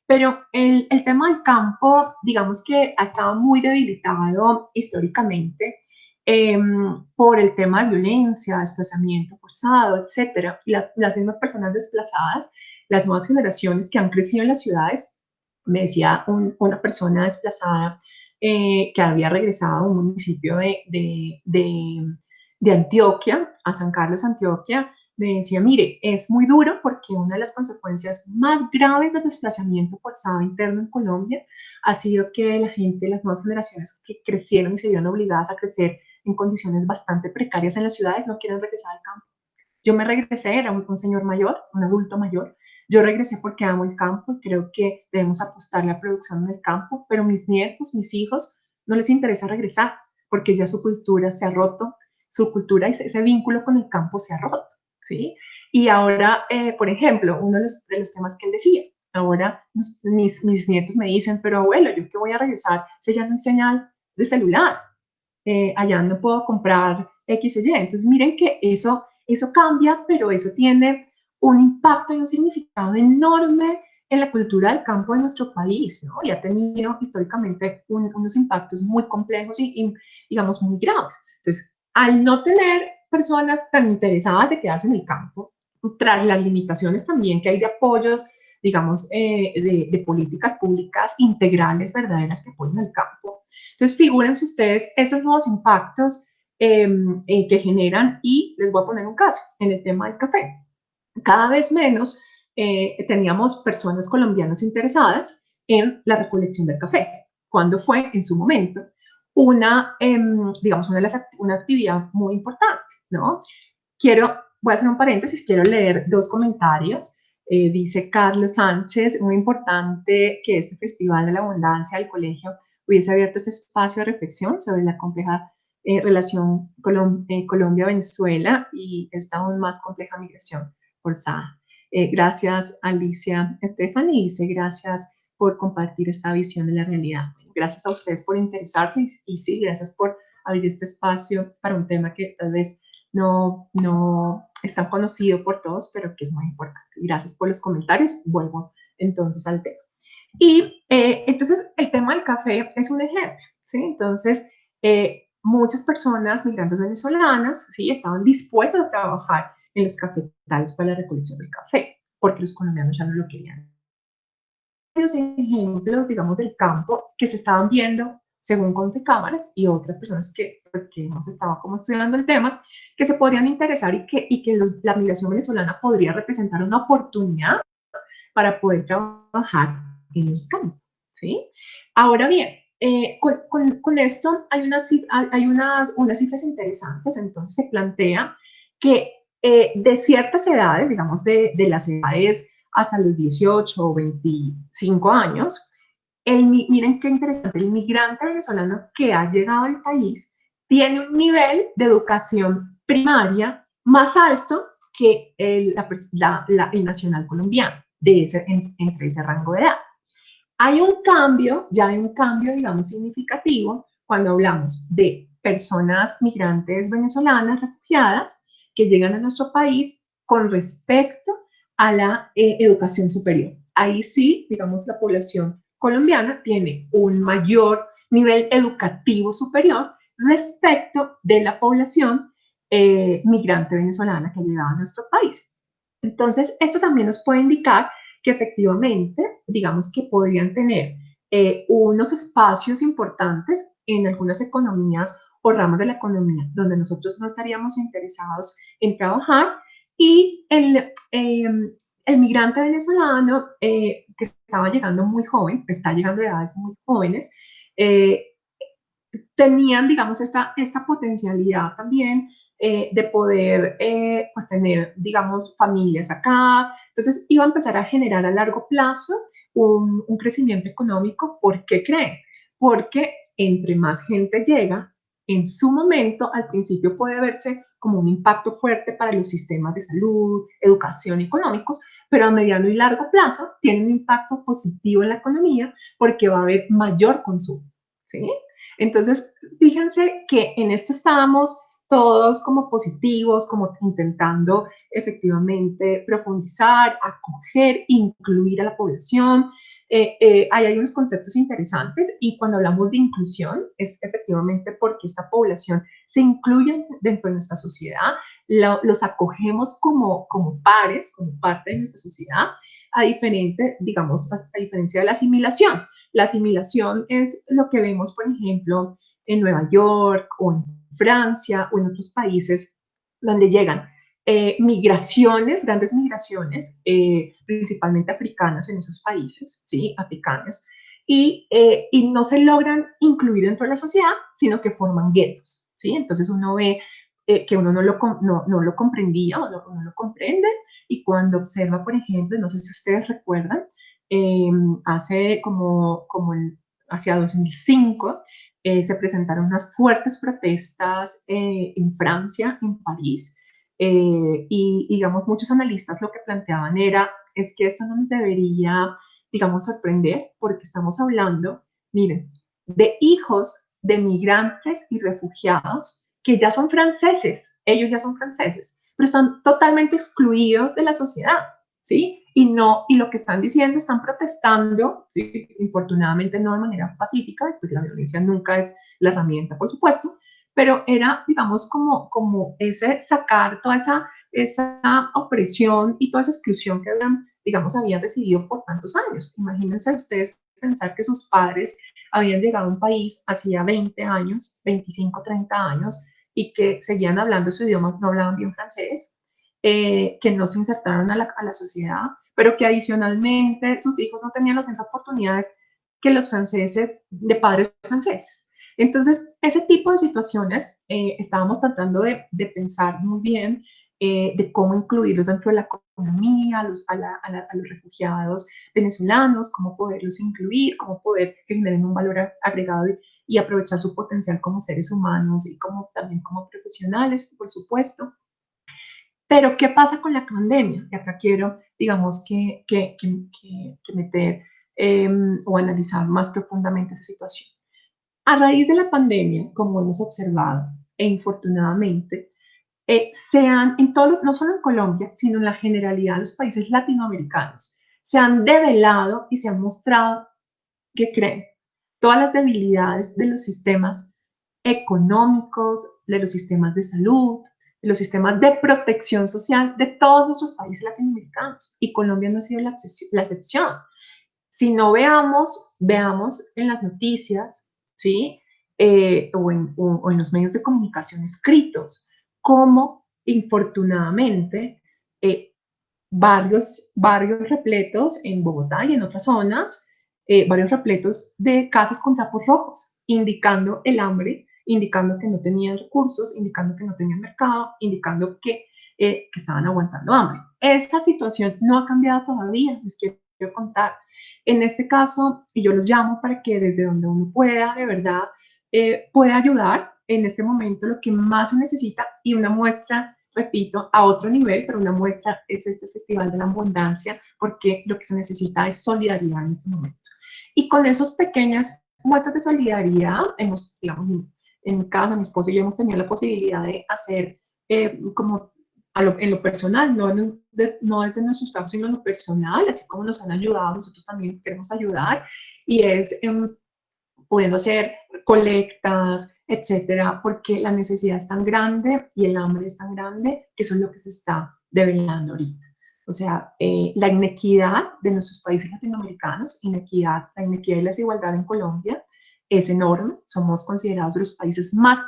pero el tema del campo, digamos que ha estado muy debilitado históricamente eh, por el tema de violencia, desplazamiento forzado, etcétera. Y las mismas personas desplazadas, las nuevas generaciones que han crecido en las ciudades, me decía una persona desplazada que había regresado a un municipio de Antioquia, a San Carlos, Antioquia, me decía, mire, es muy duro porque una de las consecuencias más graves del desplazamiento forzado interno en Colombia ha sido que la gente, las nuevas generaciones que crecieron y se vieron obligadas a crecer en condiciones bastante precarias en las ciudades no quieren regresar al campo. Yo me regresé, era un señor mayor, un adulto mayor. Yo regresé porque amo el campo y creo que debemos apostar a la producción en el campo, pero mis nietos, mis hijos, no les interesa regresar porque ya su cultura se ha roto, su cultura y ese vínculo con el campo se ha roto, ¿sí? Y ahora, por ejemplo, uno de los temas que él decía, ahora mis nietos me dicen, pero abuelo, ¿yo qué voy a regresar si ya no hay señal de celular? Allá no puedo comprar X o Y. Entonces, miren que eso cambia, pero eso tiene un impacto y un significado enorme en la cultura del campo de nuestro país, ¿no? Y ha tenido históricamente unos impactos muy complejos y, digamos, muy graves. Entonces, al no tener personas tan interesadas de quedarse en el campo, tras las limitaciones también que hay de apoyos, digamos, de políticas públicas integrales, verdaderas, que apoyen el campo. Entonces, figúrense ustedes esos nuevos impactos que generan, y les voy a poner un caso en el tema del café. Cada vez menos teníamos personas colombianas interesadas en la recolección del café, cuando fue en su momento digamos, una actividad muy importante, ¿no? Voy a hacer un paréntesis, quiero leer dos comentarios. Dice Carlos Sánchez: muy importante que este Festival de la Abundancia del colegio hubiese abierto ese espacio de reflexión sobre la compleja relación Colombia-Venezuela y esta aún más compleja migración forzada. Gracias, Alicia Stephanie, dice: gracias por compartir esta visión de la realidad. Gracias a ustedes por interesarse y sí, gracias por abrir este espacio para un tema que tal vez no es tan conocido por todos, pero que es muy importante. Gracias por los comentarios. Vuelvo entonces al tema. Y entonces el tema del café es un ejemplo, ¿sí? Entonces, muchas personas migrantes venezolanas, ¿sí?, estaban dispuestas a trabajar en los cafetales para la recolección del café, porque los colombianos ya no lo querían. Los ejemplos, digamos, del campo que se estaban viendo según Confecámaras y otras personas que, pues, que hemos estado como estudiando el tema, que se podrían interesar y que la migración venezolana podría representar una oportunidad para poder trabajar en el campo, ¿sí? Ahora bien, con esto hay unas cifras interesantes. Entonces se plantea que de ciertas edades, digamos de las edades hasta los 18 o 25 años, miren qué interesante, el migrante venezolano que ha llegado al país tiene un nivel de educación primaria más alto que el nacional colombiano, entre ese rango de edad. Ya hay un cambio, digamos, significativo cuando hablamos de personas migrantes venezolanas, refugiadas, que llegan a nuestro país con respecto a la educación superior. Ahí sí, digamos, la población colombiana tiene un mayor nivel educativo superior respecto de la población migrante venezolana que ha llegado a nuestro país. Entonces, esto también nos puede indicar que efectivamente, digamos, que podrían tener unos espacios importantes en algunas economías o ramas de la economía donde nosotros no estaríamos interesados en trabajar, y el migrante venezolano que estaba llegando muy joven, está llegando a edades muy jóvenes, tenían, digamos, esta potencialidad también de poder pues tener, digamos, familias acá. Entonces iba a empezar a generar a largo plazo un crecimiento económico. ¿Por qué creen? Porque entre más gente llega, en su momento, al principio puede verse como un impacto fuerte para los sistemas de salud, educación, económicos, pero a mediano y largo plazo tiene un impacto positivo en la economía porque va a haber mayor consumo, ¿sí? Entonces, fíjense que en esto estábamos todos como positivos, como intentando efectivamente profundizar, acoger, incluir a la población. Ahí hay unos conceptos interesantes, y cuando hablamos de inclusión es efectivamente porque esta población se incluye dentro de nuestra sociedad, los acogemos como pares, como parte de nuestra sociedad, digamos, a diferencia de la asimilación. La asimilación es lo que vemos, por ejemplo, en Nueva York o en Francia o en otros países donde llegan grandes migraciones, principalmente africanas en esos países, ¿sí? Africanas, y no se logran incluir dentro de la sociedad, sino que forman guetos, ¿sí? Entonces uno ve que uno no lo comprendía o no lo comprende, y cuando observa, por ejemplo, no sé si ustedes recuerdan, hace hacia 2005, se presentaron unas fuertes protestas en Francia, en París, y digamos, muchos analistas lo que planteaban es que esto no nos debería, digamos, sorprender, porque estamos hablando, miren, de hijos de migrantes y refugiados que ya son franceses, ellos ya son franceses, pero están totalmente excluidos de la sociedad, ¿sí? Y lo que están diciendo, están protestando, ¿sí? Infortunadamente no de manera pacífica, pues la violencia nunca es la herramienta, por supuesto, pero era, digamos, como ese sacar toda esa opresión y toda esa exclusión que habían recibido por tantos años. Imagínense ustedes pensar que sus padres habían llegado a un país hacía 20 años, 25, 30 años, y que seguían hablando su idioma, no hablaban bien francés, que no se insertaron a la sociedad, pero que adicionalmente sus hijos no tenían las mismas oportunidades que los franceses de padres franceses. Entonces, ese tipo de situaciones estábamos tratando de pensar muy bien de cómo incluirlos dentro de la economía, a los refugiados venezolanos, cómo poderlos incluir, cómo poder que generen un valor agregado y aprovechar su potencial como seres humanos y también como profesionales, por supuesto. Pero, ¿qué pasa con la pandemia? Y acá quiero, digamos, que meter o analizar más profundamente esa situación. A raíz de la pandemia, como hemos observado, e infortunadamente, no solo en Colombia, sino en la generalidad de los países latinoamericanos, se han develado y se han mostrado que creen todas las debilidades de los sistemas económicos, de los sistemas de salud, de los sistemas de protección social de todos nuestros países latinoamericanos. Y Colombia no ha sido la excepción. Si no veamos en las noticias, ¿sí? O en los medios de comunicación escritos, cómo infortunadamente barrios repletos en Bogotá y en otras zonas, barrios repletos de casas con trapos rojos, indicando el hambre, indicando que no tenían recursos, indicando que no tenían mercado, indicando que estaban aguantando hambre. Esta situación no ha cambiado todavía, les quiero contar. En este caso, y yo los llamo para que desde donde uno pueda, de verdad, pueda ayudar. En este momento lo que más se necesita, y una muestra, repito, a otro nivel, pero una muestra es este Festival de la Abundancia, porque lo que se necesita es solidaridad en este momento. Y con esas pequeñas muestras de solidaridad, digamos, en casa, mi esposo y yo hemos tenido la posibilidad de hacer como en lo personal, no desde nuestros trabajos, sino en lo personal, así como nos han ayudado, nosotros también queremos ayudar, y es pudiendo hacer colectas, etcétera, porque la necesidad es tan grande y el hambre es tan grande que eso es lo que se está develando ahorita. O sea, la inequidad de nuestros países latinoamericanos, la inequidad y la desigualdad en Colombia es enorme. Somos considerados los países más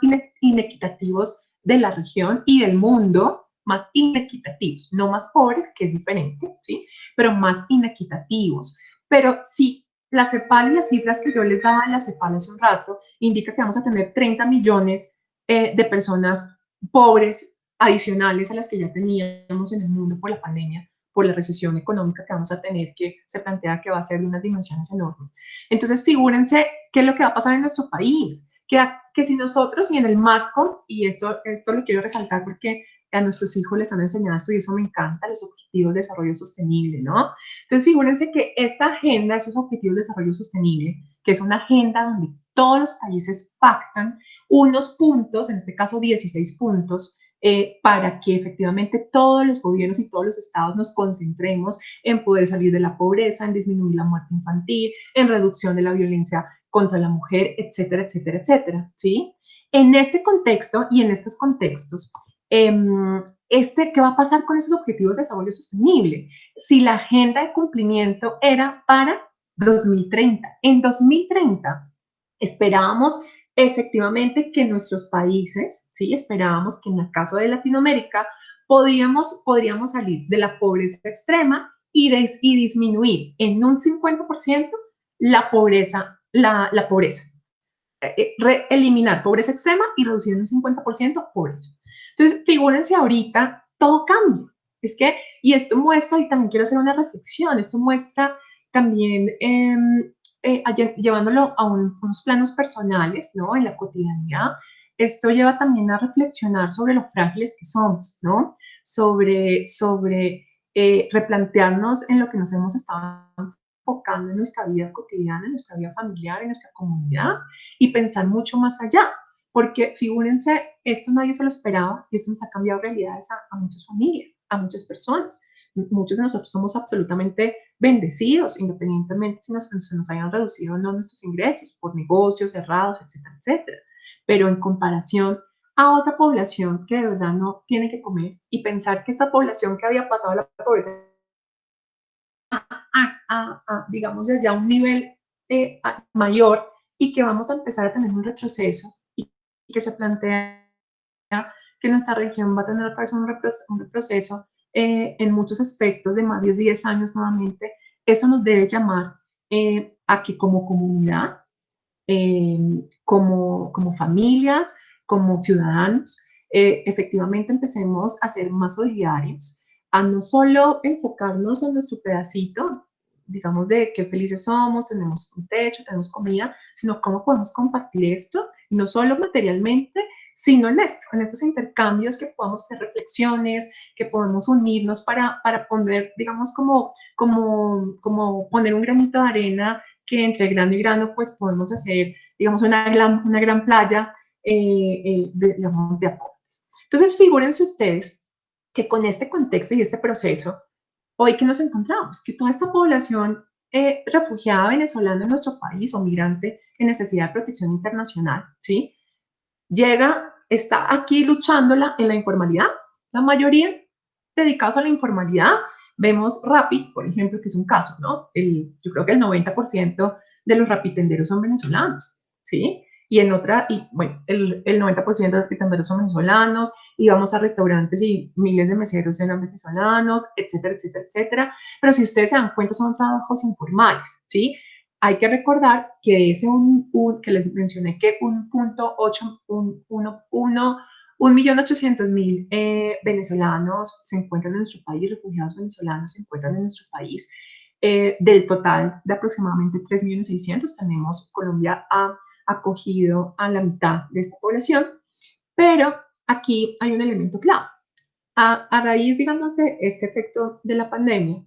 inequitativos de la región y del mundo, más inequitativos, no más pobres, que es diferente, ¿sí? Pero más inequitativos. Pero sí, la CEPAL y las cifras que yo les daba en la CEPAL hace un rato indica que vamos a tener 30 millones de personas pobres adicionales a las que ya teníamos en el mundo por la pandemia, por la recesión económica que vamos a tener, que se plantea que va a ser de unas dimensiones enormes. Entonces, figúrense qué es lo que va a pasar en nuestro país, que si nosotros y en el marco, y esto lo quiero resaltar porque a nuestros hijos les han enseñado esto y eso me encanta, los objetivos de desarrollo sostenible, ¿no? Entonces, figúrense que esta agenda, esos objetivos de desarrollo sostenible, que es una agenda donde todos los países pactan unos puntos, en este caso 16 puntos, para que efectivamente todos los gobiernos y todos los estados nos concentremos en poder salir de la pobreza, en disminuir la muerte infantil, en reducción de la violencia contra la mujer, etcétera, etcétera, etcétera, ¿sí? En este contexto y en estos contextos, ¿qué va a pasar con esos objetivos de desarrollo sostenible? Si la agenda de cumplimiento era para 2030. En 2030 esperábamos efectivamente que nuestros países, ¿sí? Esperábamos que en el caso de Latinoamérica podríamos salir de la pobreza extrema y disminuir en un 50% la pobreza, la pobreza. Eliminar pobreza extrema y reducir en un 50% pobreza. Entonces, figúrense ahorita, todo cambia. Es que, y esto muestra, y también quiero hacer una reflexión, esto muestra también, llevándolo a unos planos personales, ¿no? En la cotidianidad, esto lleva también a reflexionar sobre lo frágiles que somos, ¿no? Sobre replantearnos en lo que nos hemos estado enfocando en nuestra vida cotidiana, en nuestra vida familiar, en nuestra comunidad, y pensar mucho más allá. Porque figúrense esto nadie se lo esperaba y esto nos ha cambiado realidades a muchas familias, a muchas personas. Muchos de nosotros somos absolutamente bendecidos, independientemente si se nos hayan reducido o no nuestros ingresos por negocios cerrados, etcétera, etcétera. Pero en comparación a otra población que de verdad no tiene que comer, y pensar que esta población que había pasado la pobreza digamos, ya a un nivel mayor, y que vamos a empezar a tener un retroceso, y que se plantea que nuestra región va a tener un retroceso en muchos aspectos de más de 10 años nuevamente. Eso nos debe llamar a que como comunidad, como familias, como ciudadanos, efectivamente empecemos a ser más solidarios, a no solo enfocarnos en nuestro pedacito, digamos, de qué felices somos, tenemos un techo, tenemos comida, sino cómo podemos compartir esto, no solo materialmente, sino en esto, en estos intercambios, que podamos hacer reflexiones, que podemos unirnos para poner, digamos, como poner un granito de arena, que entre grano y grano pues podemos hacer, digamos, una gran playa, digamos, de aportes. Entonces, figúrense ustedes que con este contexto y este proceso, hoy que nos encontramos, que toda esta población refugiada venezolana en nuestro país o migrante en necesidad de protección internacional, ¿sí? Está aquí luchándola en la informalidad, la mayoría dedicados a la informalidad. Vemos Rappi, por ejemplo, que es un caso, ¿no? Yo creo que el 90% de los rapitenderos son venezolanos, ¿sí? Bueno, el 90% de los rapitenderos son venezolanos, y vamos a restaurantes y miles de meseros eran venezolanos, etcétera, etcétera, etcétera. Pero si ustedes se dan cuenta, son trabajos informales, ¿sí? Hay que recordar que que les mencioné que 1.800.000 venezolanos se encuentran en nuestro país, refugiados venezolanos se encuentran en nuestro país. Del total de aproximadamente 3.600.000, tenemos, Colombia ha acogido a la mitad de esta población, pero aquí hay un elemento clave. A raíz, digamos, de este efecto de la pandemia,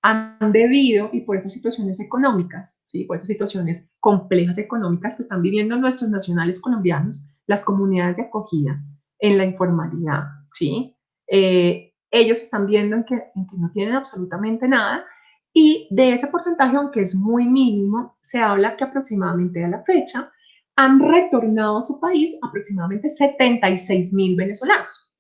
han debido, y por esas situaciones económicas, ¿sí? Por esas situaciones complejas económicas que están viviendo nuestros nacionales colombianos, las comunidades de acogida en la informalidad, ¿sí? Ellos están viendo en que no tienen absolutamente nada, y de ese porcentaje, aunque es muy mínimo, se habla que aproximadamente a la fecha han retornado a su país aproximadamente 76.000 venezolanos.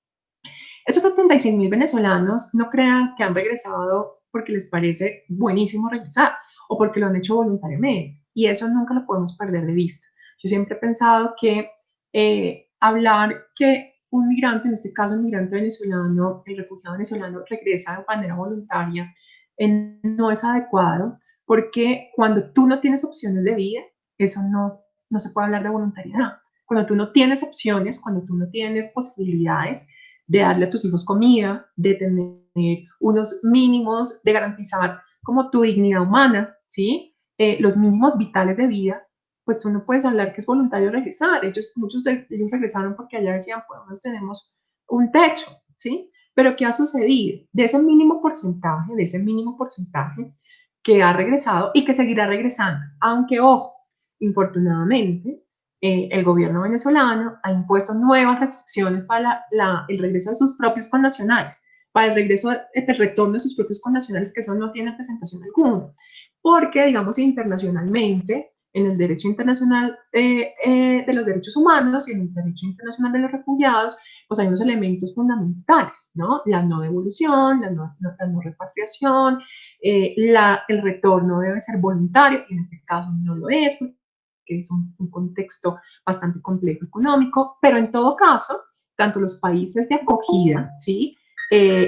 Esos 76.000 venezolanos, no crean que han regresado porque les parece buenísimo regresar o porque lo han hecho voluntariamente, y eso nunca lo podemos perder de vista. Yo siempre he pensado que hablar que un migrante, en este caso un migrante venezolano, el refugiado venezolano, regresa de manera voluntaria, no es adecuado, porque cuando tú no tienes opciones de vida, eso no se puede hablar de voluntariedad. Cuando tú no tienes opciones, cuando tú no tienes posibilidades de darle a tus hijos comida, de tener unos mínimos, de garantizar como tu dignidad humana, ¿sí? Los mínimos vitales de vida, pues tú no puedes hablar que es voluntario regresar. Muchos de ellos regresaron porque allá decían, pues nosotros tenemos un techo, ¿sí? Pero ¿qué ha sucedido? De ese mínimo porcentaje que ha regresado y que seguirá regresando, aunque, ojo, infortunadamente, el gobierno venezolano ha impuesto nuevas restricciones para el regreso de sus propios connacionales, para el retorno de sus propios connacionales, que eso no tiene presentación alguna, porque, digamos, internacionalmente, en el derecho internacional de los derechos humanos y en el derecho internacional de los refugiados, pues hay unos elementos fundamentales, ¿no? La no devolución, la no repatriación, el retorno debe ser voluntario, y en este caso no lo es, que es un contexto bastante complejo económico, pero en todo caso, tanto los países de acogida, ¿sí?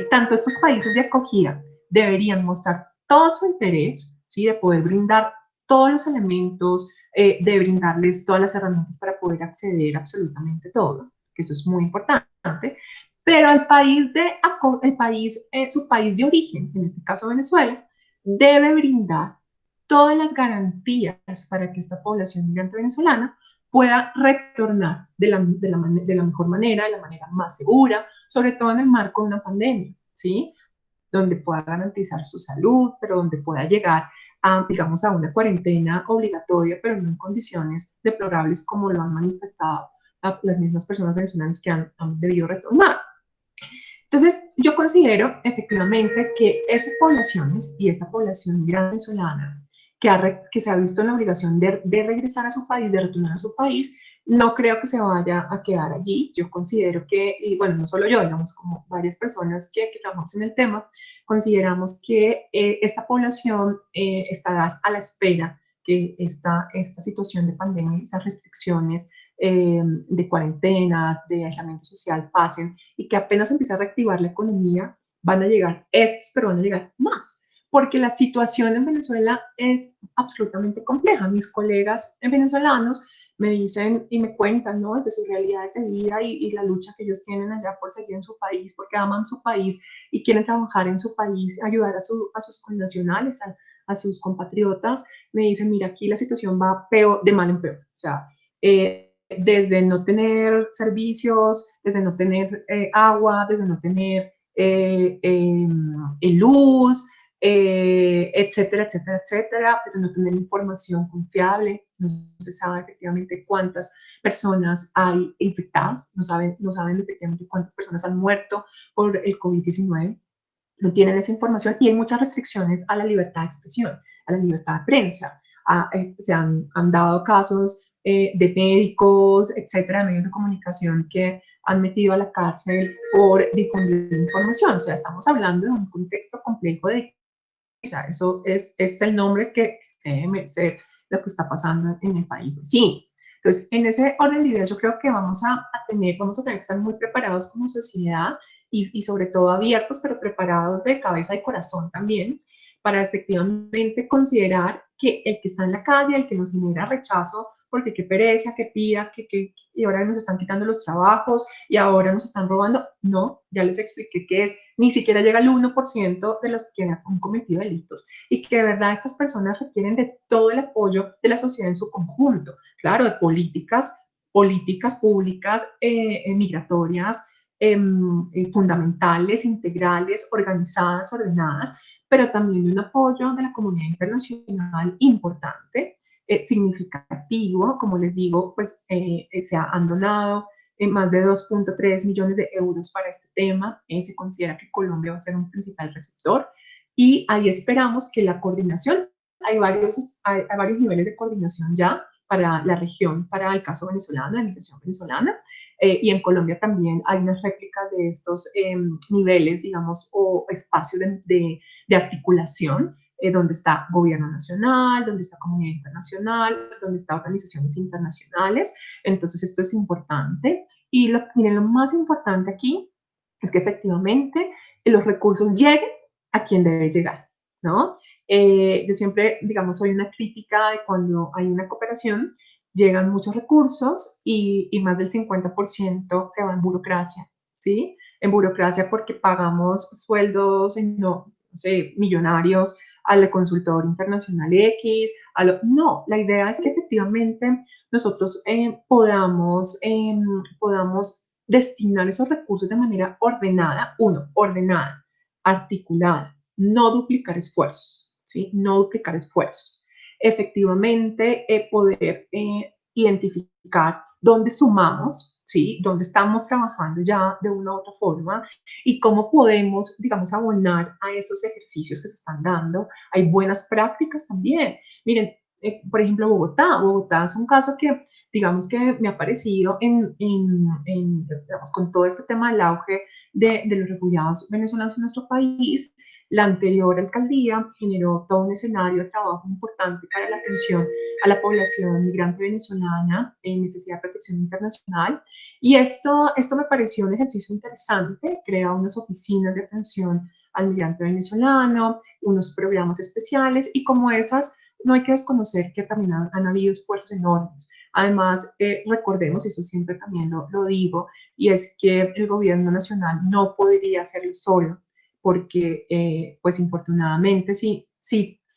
Tanto estos países de acogida deberían mostrar todo su interés, ¿sí? De poder brindar todos los elementos, de brindarles todas las herramientas para poder acceder a absolutamente todo, que eso es muy importante, pero su país de origen, en este caso Venezuela, debe brindar todas las garantías para que esta población migrante venezolana pueda retornar de la mejor manera, de la manera más segura, sobre todo en el marco de una pandemia, ¿sí? Donde pueda garantizar su salud, pero donde pueda llegar digamos, a una cuarentena obligatoria, pero no en condiciones deplorables como lo han manifestado a las mismas personas venezolanas que han debido retornar. Entonces, yo considero efectivamente que estas poblaciones y esta población migrante venezolana que se ha visto en la obligación de regresar a su país, de retornar a su país, no creo que se vaya a quedar allí. Yo considero que, y bueno, no solo yo, digamos, como varias personas que trabajamos en el tema, consideramos que esta población estará a la espera que esta situación de pandemia, esas restricciones de cuarentenas, de aislamiento social pasen y que apenas empiece a reactivar la economía, van a llegar estos, pero van a llegar más, porque la situación en Venezuela es absolutamente compleja. Mis colegas venezolanos me dicen y me cuentan, ¿no?, desde sus realidades de vida y la lucha que ellos tienen allá por seguir en su país, porque aman su país y quieren trabajar en su país, ayudar a sus connacionales, a sus compatriotas. Me dicen, mira, aquí la situación va peor, de mal en peor. O sea, desde no tener servicios, desde no tener agua, desde no tener luz, etcétera, etcétera, etcétera, desde no tener información confiable. No se sabe efectivamente cuántas personas hay infectadas, no saben efectivamente cuántas personas han muerto por el COVID-19, no tienen esa información y hay muchas restricciones a la libertad de expresión, a la libertad de prensa. Se han dado casos de médicos, etcétera, de medios de comunicación que han metido a la cárcel por difundir información. O sea, estamos hablando de un contexto complejo o sea, eso es el nombre que se debe merecer lo que está pasando en el país. Sí. Entonces, en ese orden de ideas, yo creo que vamos a tener que estar muy preparados como sociedad y sobre todo abiertos, pero preparados de cabeza y corazón también, para efectivamente considerar que el que está en la calle, el que nos genera rechazo, porque qué pereza, qué pida, y ahora nos están quitando los trabajos y ahora nos están robando. No, ya les expliqué que ni siquiera llega al 1% de los que han cometido delitos y que de verdad estas personas requieren de todo el apoyo de la sociedad en su conjunto, claro, de políticas públicas migratorias fundamentales, integrales, organizadas, ordenadas, pero también de un apoyo de la comunidad internacional importante, significativo. Como les digo, pues se han donado más de 2.3 millones de euros para este tema. Se considera que Colombia va a ser un principal receptor y ahí esperamos que la coordinación, hay varios niveles de coordinación ya para la región, para el caso venezolano, de migración venezolana, y en Colombia también hay unas réplicas de estos niveles, digamos, o espacios de articulación, donde está gobierno nacional, donde está comunidad internacional, donde está organizaciones internacionales. Entonces, esto es importante. Y miren, lo más importante aquí es que efectivamente los recursos lleguen a quien debe llegar, ¿no? Yo siempre, digamos, soy una crítica de cuando hay una cooperación, llegan muchos recursos y más del 50% se va en burocracia, ¿sí? En burocracia porque pagamos sueldos, no sé, millonarios al consultor internacional X. No, la idea es que efectivamente nosotros podamos destinar esos recursos de manera ordenada, ordenada, articulada, no duplicar esfuerzos, ¿sí? No duplicar esfuerzos. Efectivamente, poder identificar dónde sumamos, ¿sí? Dónde estamos trabajando ya de una u otra forma y cómo podemos, digamos, abonar a esos ejercicios que se están dando. Hay buenas prácticas también. Miren, por ejemplo, Bogotá es un caso que, digamos, que me ha parecido digamos, con todo este tema del auge de los refugiados venezolanos en nuestro país. La anterior alcaldía generó todo un escenario de trabajo importante para la atención a la población migrante venezolana en necesidad de protección internacional. Y esto me pareció un ejercicio interesante. Crea unas oficinas de atención al migrante venezolano, unos programas especiales, y como esas, no hay que desconocer que también han habido esfuerzos enormes. Además, recordemos, y eso siempre también lo digo, y es que el gobierno nacional no podría hacerlo solo, porque, pues infortunadamente, si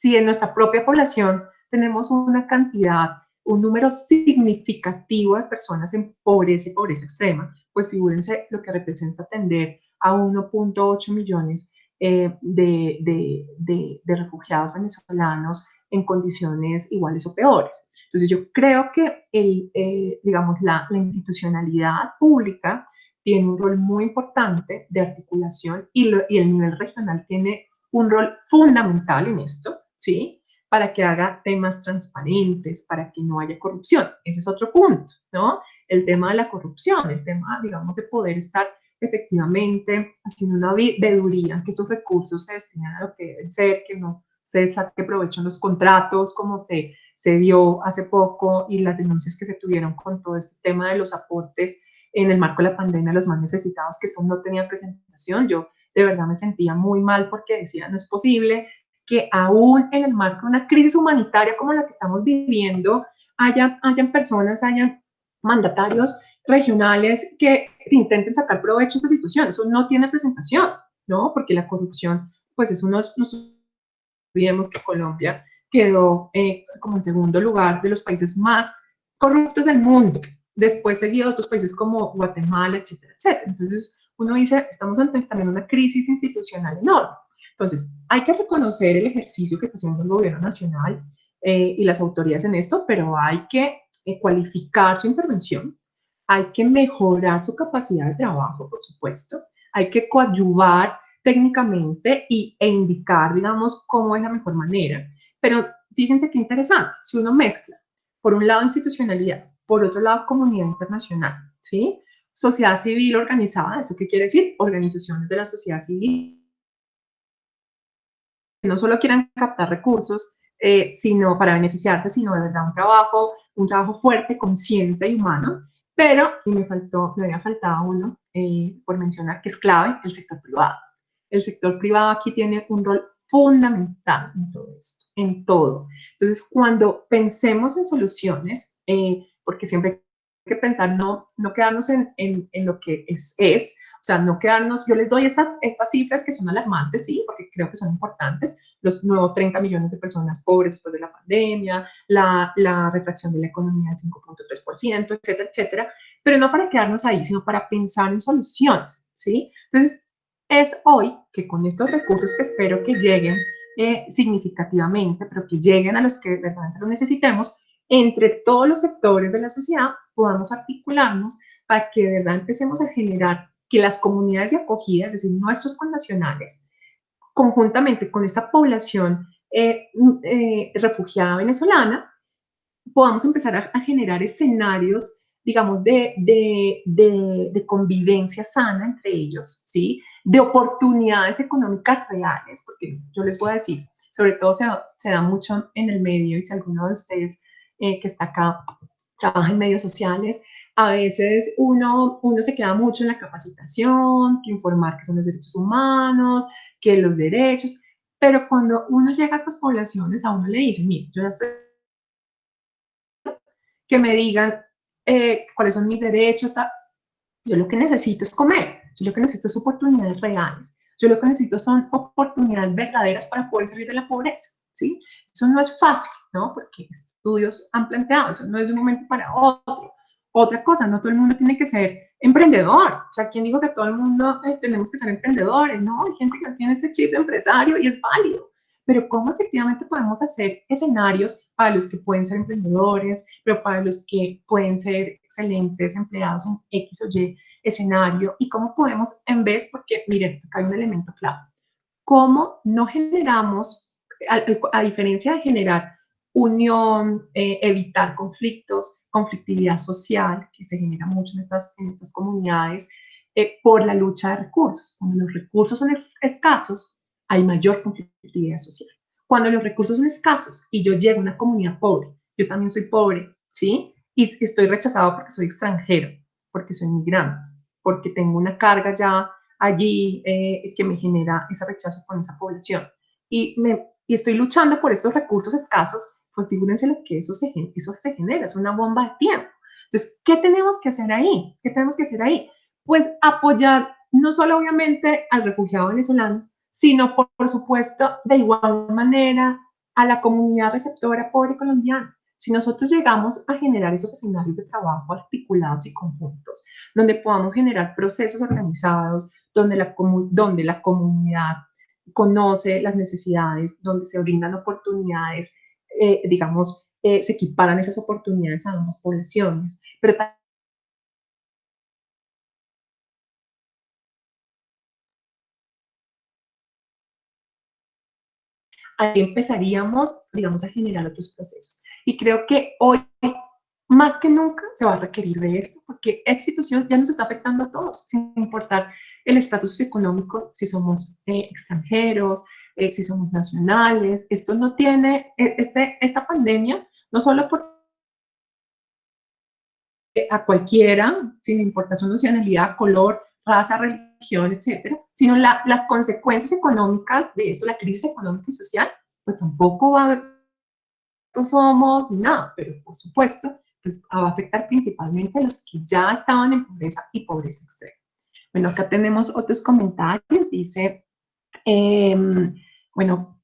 en nuestra propia población tenemos una cantidad, un número significativo de personas en pobreza y pobreza extrema, pues figúrense lo que representa atender a 1.8 millones de refugiados venezolanos en condiciones iguales o peores. Entonces yo creo que digamos, la institucionalidad pública tiene un rol muy importante de articulación y el nivel regional tiene un rol fundamental en esto, ¿sí? Para que haga temas transparentes, para que no haya corrupción. Ese es otro punto, ¿no? El tema de la corrupción, el tema, digamos, de poder estar efectivamente haciendo una veeduría, que esos recursos se destinen a lo que deben ser, que no se saque provecho en los contratos, como se vio hace poco, y las denuncias que se tuvieron con todo este tema de los aportes en el marco de la pandemia a los más necesitados, que eso no tenía presentación. Yo de verdad me sentía muy mal porque decía, no es posible que aún en el marco de una crisis humanitaria como la que estamos viviendo, hayan personas, hayan mandatarios regionales que intenten sacar provecho de esta situación. Eso no tiene presentación, ¿no? Porque la corrupción, pues eso no olvidemos que Colombia quedó como en segundo lugar de los países más corruptos del mundo, después seguido de otros países como Guatemala, etcétera, etcétera. Entonces, uno dice, estamos ante también una crisis institucional enorme. Entonces, hay que reconocer el ejercicio que está haciendo el gobierno nacional y las autoridades en esto, pero hay que cualificar su intervención, hay que mejorar su capacidad de trabajo, por supuesto, hay que coadyuvar técnicamente e indicar, digamos, cómo es la mejor manera. Pero fíjense qué interesante, si uno mezcla, por un lado institucionalidad, por otro lado comunidad internacional, ¿sí? Sociedad civil organizada, ¿eso qué quiere decir? Organizaciones de la sociedad civil que no solo quieran captar recursos, sino para beneficiarse, sino de verdad un trabajo fuerte, consciente y humano. Pero, y me había faltado uno por mencionar, que es clave, el sector privado. El sector privado aquí tiene un rol fundamental en todo esto, en todo. Entonces, cuando pensemos en soluciones, porque siempre hay que pensar, no quedarnos en lo que es, o sea, no quedarnos, yo les doy estas cifras que son alarmantes, sí, porque creo que son importantes, los nuevos 30 millones de personas pobres después de la pandemia, la retracción de la economía del 5.3%, etcétera, etcétera, pero no para quedarnos ahí, sino para pensar en soluciones, ¿sí? Entonces, es hoy que con estos recursos que espero que lleguen significativamente, pero que lleguen a los que realmente lo necesitemos, entre todos los sectores de la sociedad podamos articularnos para que de verdad empecemos a generar que las comunidades de acogida, es decir, nuestros connacionales, conjuntamente con esta población refugiada venezolana, podamos empezar a generar escenarios, digamos, de convivencia sana entre ellos, ¿sí? De oportunidades económicas reales, porque yo les voy a decir, sobre todo se da mucho en el medio, y si alguno de ustedes que está acá trabaja en medios sociales, a veces uno se queda mucho en la capacitación, que informar que son los derechos humanos, que los derechos, pero cuando uno llega a estas poblaciones, a uno le dicen, mire, yo ya estoy, que me digan cuáles son mis derechos, yo lo que necesito es comer, yo lo que necesito es oportunidades reales, yo lo que necesito son oportunidades verdaderas para poder salir de la pobreza, ¿sí? Eso no es fácil, ¿no? Porque estudios han planteado, eso no es de un momento para otro. Otra cosa, no todo el mundo tiene que ser emprendedor. O sea, ¿quién dijo que todo el mundo tenemos que ser emprendedores? No, hay gente que tiene ese chip de empresario y es válido. Pero ¿cómo efectivamente podemos hacer escenarios para los que pueden ser emprendedores, pero para los que pueden ser excelentes empleados en X o Y escenario? ¿Y cómo podemos, en vez, porque miren, acá hay un elemento clave, cómo no generamos, a diferencia de generar unión, evitar conflictos, conflictividad social, que se genera mucho en estas comunidades, por la lucha de recursos. Cuando los recursos son escasos, hay mayor conflictividad social. Cuando los recursos son escasos y yo llego a una comunidad pobre, yo también soy pobre, ¿sí? Y estoy rechazado porque soy extranjero, porque soy migrante, porque tengo una carga ya allí que me genera ese rechazo con esa población. Y estoy luchando por esos recursos escasos, pues figúrense lo que eso se genera, es una bomba de tiempo. Entonces, ¿qué tenemos que hacer ahí? ¿Qué tenemos que hacer ahí? Pues apoyar no solo obviamente al refugiado venezolano, sino por supuesto de igual manera a la comunidad receptora pobre colombiana. Si nosotros llegamos a generar esos escenarios de trabajo articulados y conjuntos, donde podamos generar procesos organizados, donde la comunidad conoce las necesidades, donde se brindan oportunidades, digamos, se equiparan esas oportunidades a ambas poblaciones. Pero ahí empezaríamos, digamos, a generar otros procesos. Y creo que hoy, más que nunca, se va a requerir de esto, porque esta situación ya nos está afectando a todos, sin importar el estatus socioeconómico, si somos extranjeros, si somos nacionales. Esto no tiene, esta pandemia, no solo por a cualquiera, sin importar su nacionalidad, color, raza, religión, etcétera, sino las consecuencias económicas de esto, la crisis económica y social, pues tampoco va a haber, no somos ni nada, pero por supuesto, pues va a afectar principalmente a los que ya estaban en pobreza y pobreza extrema. Bueno, acá tenemos otros comentarios, dice, eh, bueno,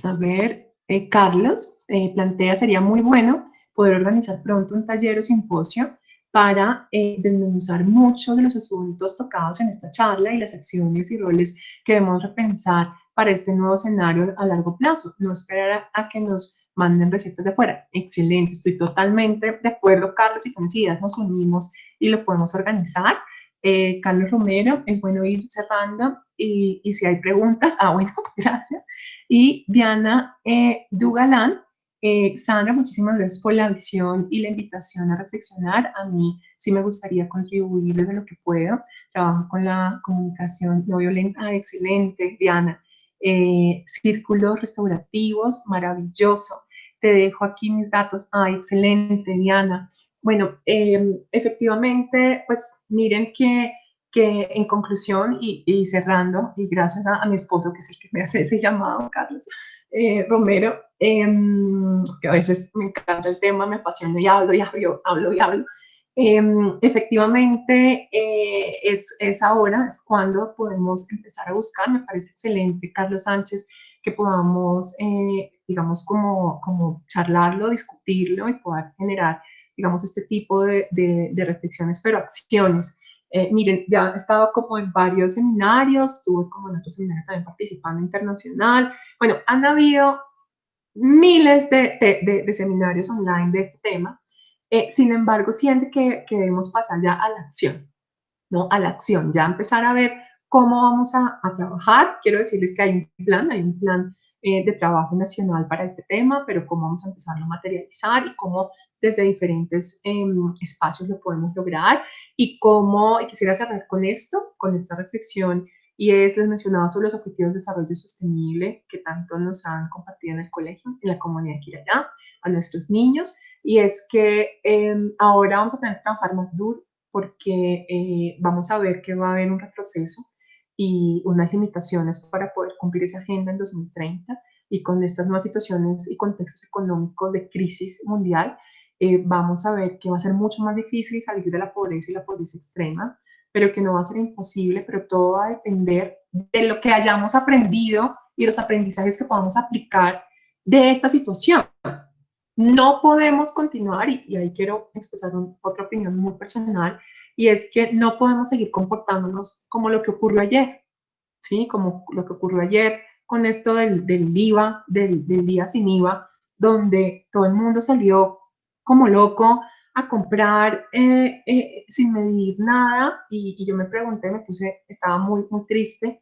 a ver, Carlos plantea, sería muy bueno poder organizar pronto un taller o simposio para desmenuzar muchos de los asuntos tocados en esta charla y las acciones y roles que debemos repensar para este nuevo escenario a largo plazo. No esperar a que nos manden recetas de afuera. Excelente, estoy totalmente de acuerdo, Carlos, y con mis ideas nos unimos y lo podemos organizar. Carlos Romero, es bueno ir cerrando y si hay preguntas, bueno, gracias. Y Diana Dugalán, Sandra, muchísimas gracias por la visión y la invitación a reflexionar. A mí sí me gustaría contribuir desde lo que puedo. Trabajo con la comunicación no violenta, excelente, Diana. Círculos restaurativos, maravilloso. Te dejo aquí mis datos. Excelente, Diana. Bueno, efectivamente, pues miren que en conclusión y cerrando, y gracias a mi esposo, que es el que me hace ese llamado, Carlos Romero, que a veces me encanta el tema, me apasiona y hablo y hablo, hablo y hablo. Efectivamente, es ahora, es cuando podemos empezar a buscar. Me parece excelente, Carlos Sánchez, que podamos, digamos, como charlarlo, discutirlo y poder generar, digamos, este tipo de reflexiones, pero acciones. Miren, ya he estado como en varios seminarios, estuve como en otros seminarios también participando internacional. Bueno, han habido miles de seminarios online de este tema. Sin embargo, siento que debemos pasar ya a la acción, ¿no? A la acción, ya empezar a ver cómo vamos a trabajar. Quiero decirles que hay un plan de trabajo nacional para este tema, pero cómo vamos a empezarlo a materializar y cómo desde diferentes espacios lo podemos lograr y cómo, y quisiera cerrar con esto, con esta reflexión, y es les mencionaba sobre los objetivos de desarrollo sostenible que tanto nos han compartido en el colegio, en la comunidad de Quirayá, a nuestros niños, y es que ahora vamos a tener que trabajar más duro porque vamos a ver que va a haber un retroceso y unas limitaciones para poder cumplir esa agenda en 2030 y con estas nuevas situaciones y contextos económicos de crisis mundial, vamos a ver que va a ser mucho más difícil salir de la pobreza y la pobreza extrema, pero que no va a ser imposible, pero todo va a depender de lo que hayamos aprendido y los aprendizajes que podamos aplicar de esta situación. No podemos continuar, y ahí quiero expresar otra opinión muy personal, y es que no podemos seguir comportándonos como lo que ocurrió ayer, ¿sí? Como lo que ocurrió ayer con esto del IVA, del día sin IVA, donde todo el mundo salió como loco a comprar sin medir nada, y yo me pregunté, me puse, estaba muy, muy triste,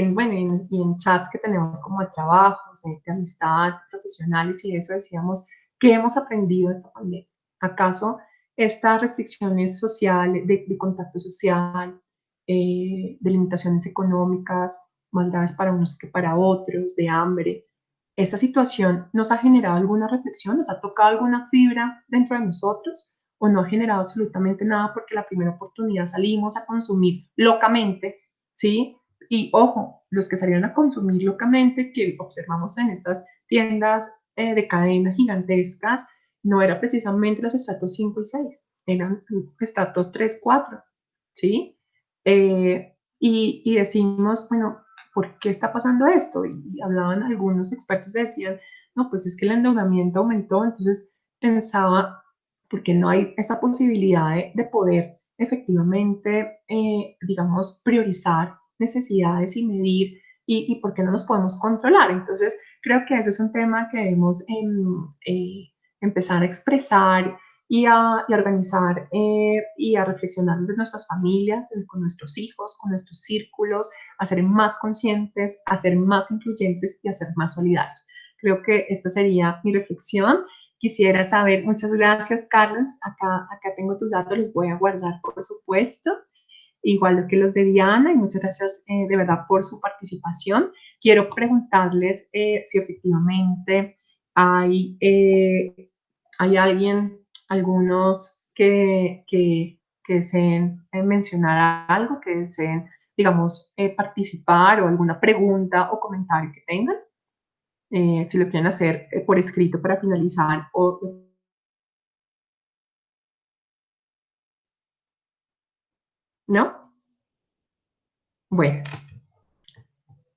bueno, y en chats que tenemos como de trabajos, de amistad, profesionales y eso, decíamos, ¿qué hemos aprendido de esta pandemia? ¿Acaso estas restricciones sociales, de contacto social, de limitaciones económicas más graves para unos que para otros, de hambre? ¿Esta situación nos ha generado alguna reflexión? ¿Nos ha tocado alguna fibra dentro de nosotros? ¿O no ha generado absolutamente nada porque la primera oportunidad salimos a consumir locamente? ¿Sí? Y ojo, los que salieron a consumir locamente, que observamos en estas tiendas de cadenas gigantescas, no era precisamente los estratos 5 y 6, eran estratos 3, 4, ¿sí? Y decimos, bueno, ¿por qué está pasando esto? Y hablaban algunos expertos, decían, no, pues es que el endeudamiento aumentó, entonces pensaba, ¿por qué no hay esa posibilidad de poder efectivamente, digamos, priorizar necesidades y medir y por qué no nos podemos controlar? Entonces, creo que ese es un tema que debemos empezar a expresar y a organizar y a reflexionar desde nuestras familias, con nuestros hijos, con nuestros círculos, a ser más conscientes, a ser más incluyentes y a ser más solidarios. Creo que esta sería mi reflexión. Quisiera saber, muchas gracias, Carlos. Acá tengo tus datos, los voy a guardar, por supuesto. Igual que los de Diana, y muchas gracias de verdad por su participación. Quiero preguntarles si efectivamente hay alguien, algunos que deseen mencionar algo, que deseen, digamos, participar o alguna pregunta o comentario que tengan. Si lo quieren hacer por escrito para finalizar o... ¿No? Bueno,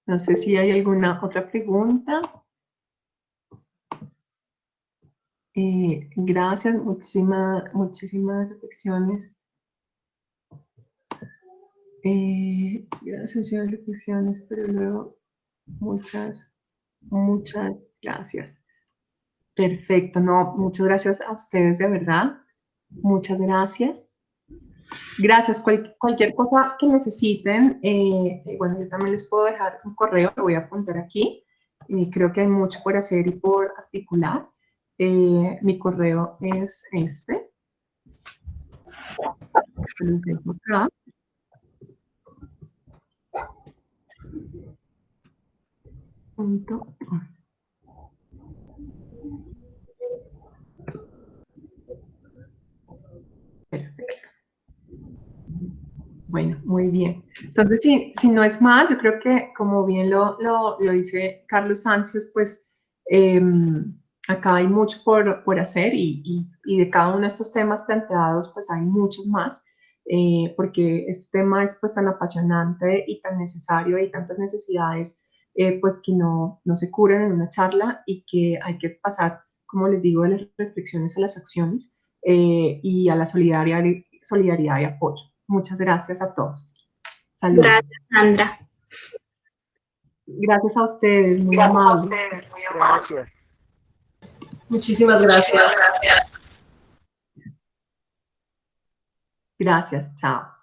no sé si hay alguna otra pregunta. Gracias, muchísimas reflexiones. Gracias, muchas reflexiones, pero luego muchas gracias. Perfecto, no, muchas gracias a ustedes de verdad. Muchas gracias. Gracias. Cualquier cosa que necesiten, bueno, yo también les puedo dejar un correo, lo voy a apuntar aquí. Creo que hay mucho por hacer y por articular. Mi correo es este. Se los dejo acá. Perfecto. Bueno, muy bien. Entonces, si no es más, yo creo que como bien lo dice Carlos Sánchez, pues acá hay mucho por hacer y de cada uno de estos temas planteados, pues hay muchos más, porque este tema es pues tan apasionante y tan necesario, hay tantas necesidades pues que no se curan en una charla y que hay que pasar, como les digo, de las reflexiones a las acciones y a la solidaridad y apoyo. Muchas gracias a todos. Saludos. Gracias, Sandra. Gracias a ustedes, muy amables. Gracias. Muchísimas gracias. Gracias, chao.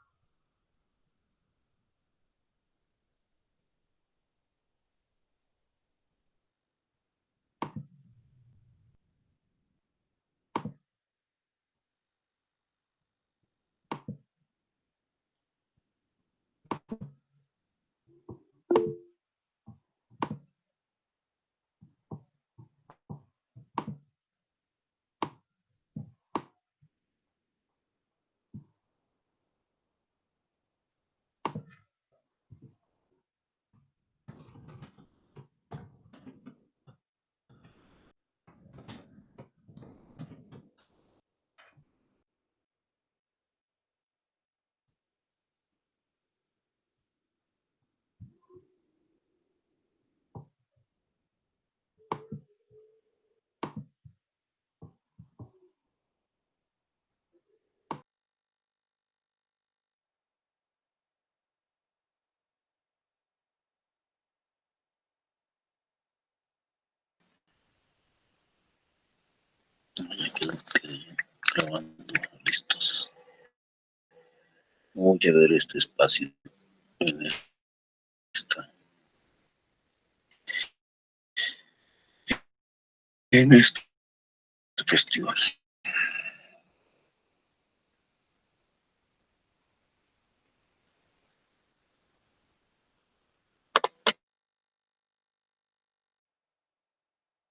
Ya quedó grabando, listos. Voy a ver este espacio en este festival.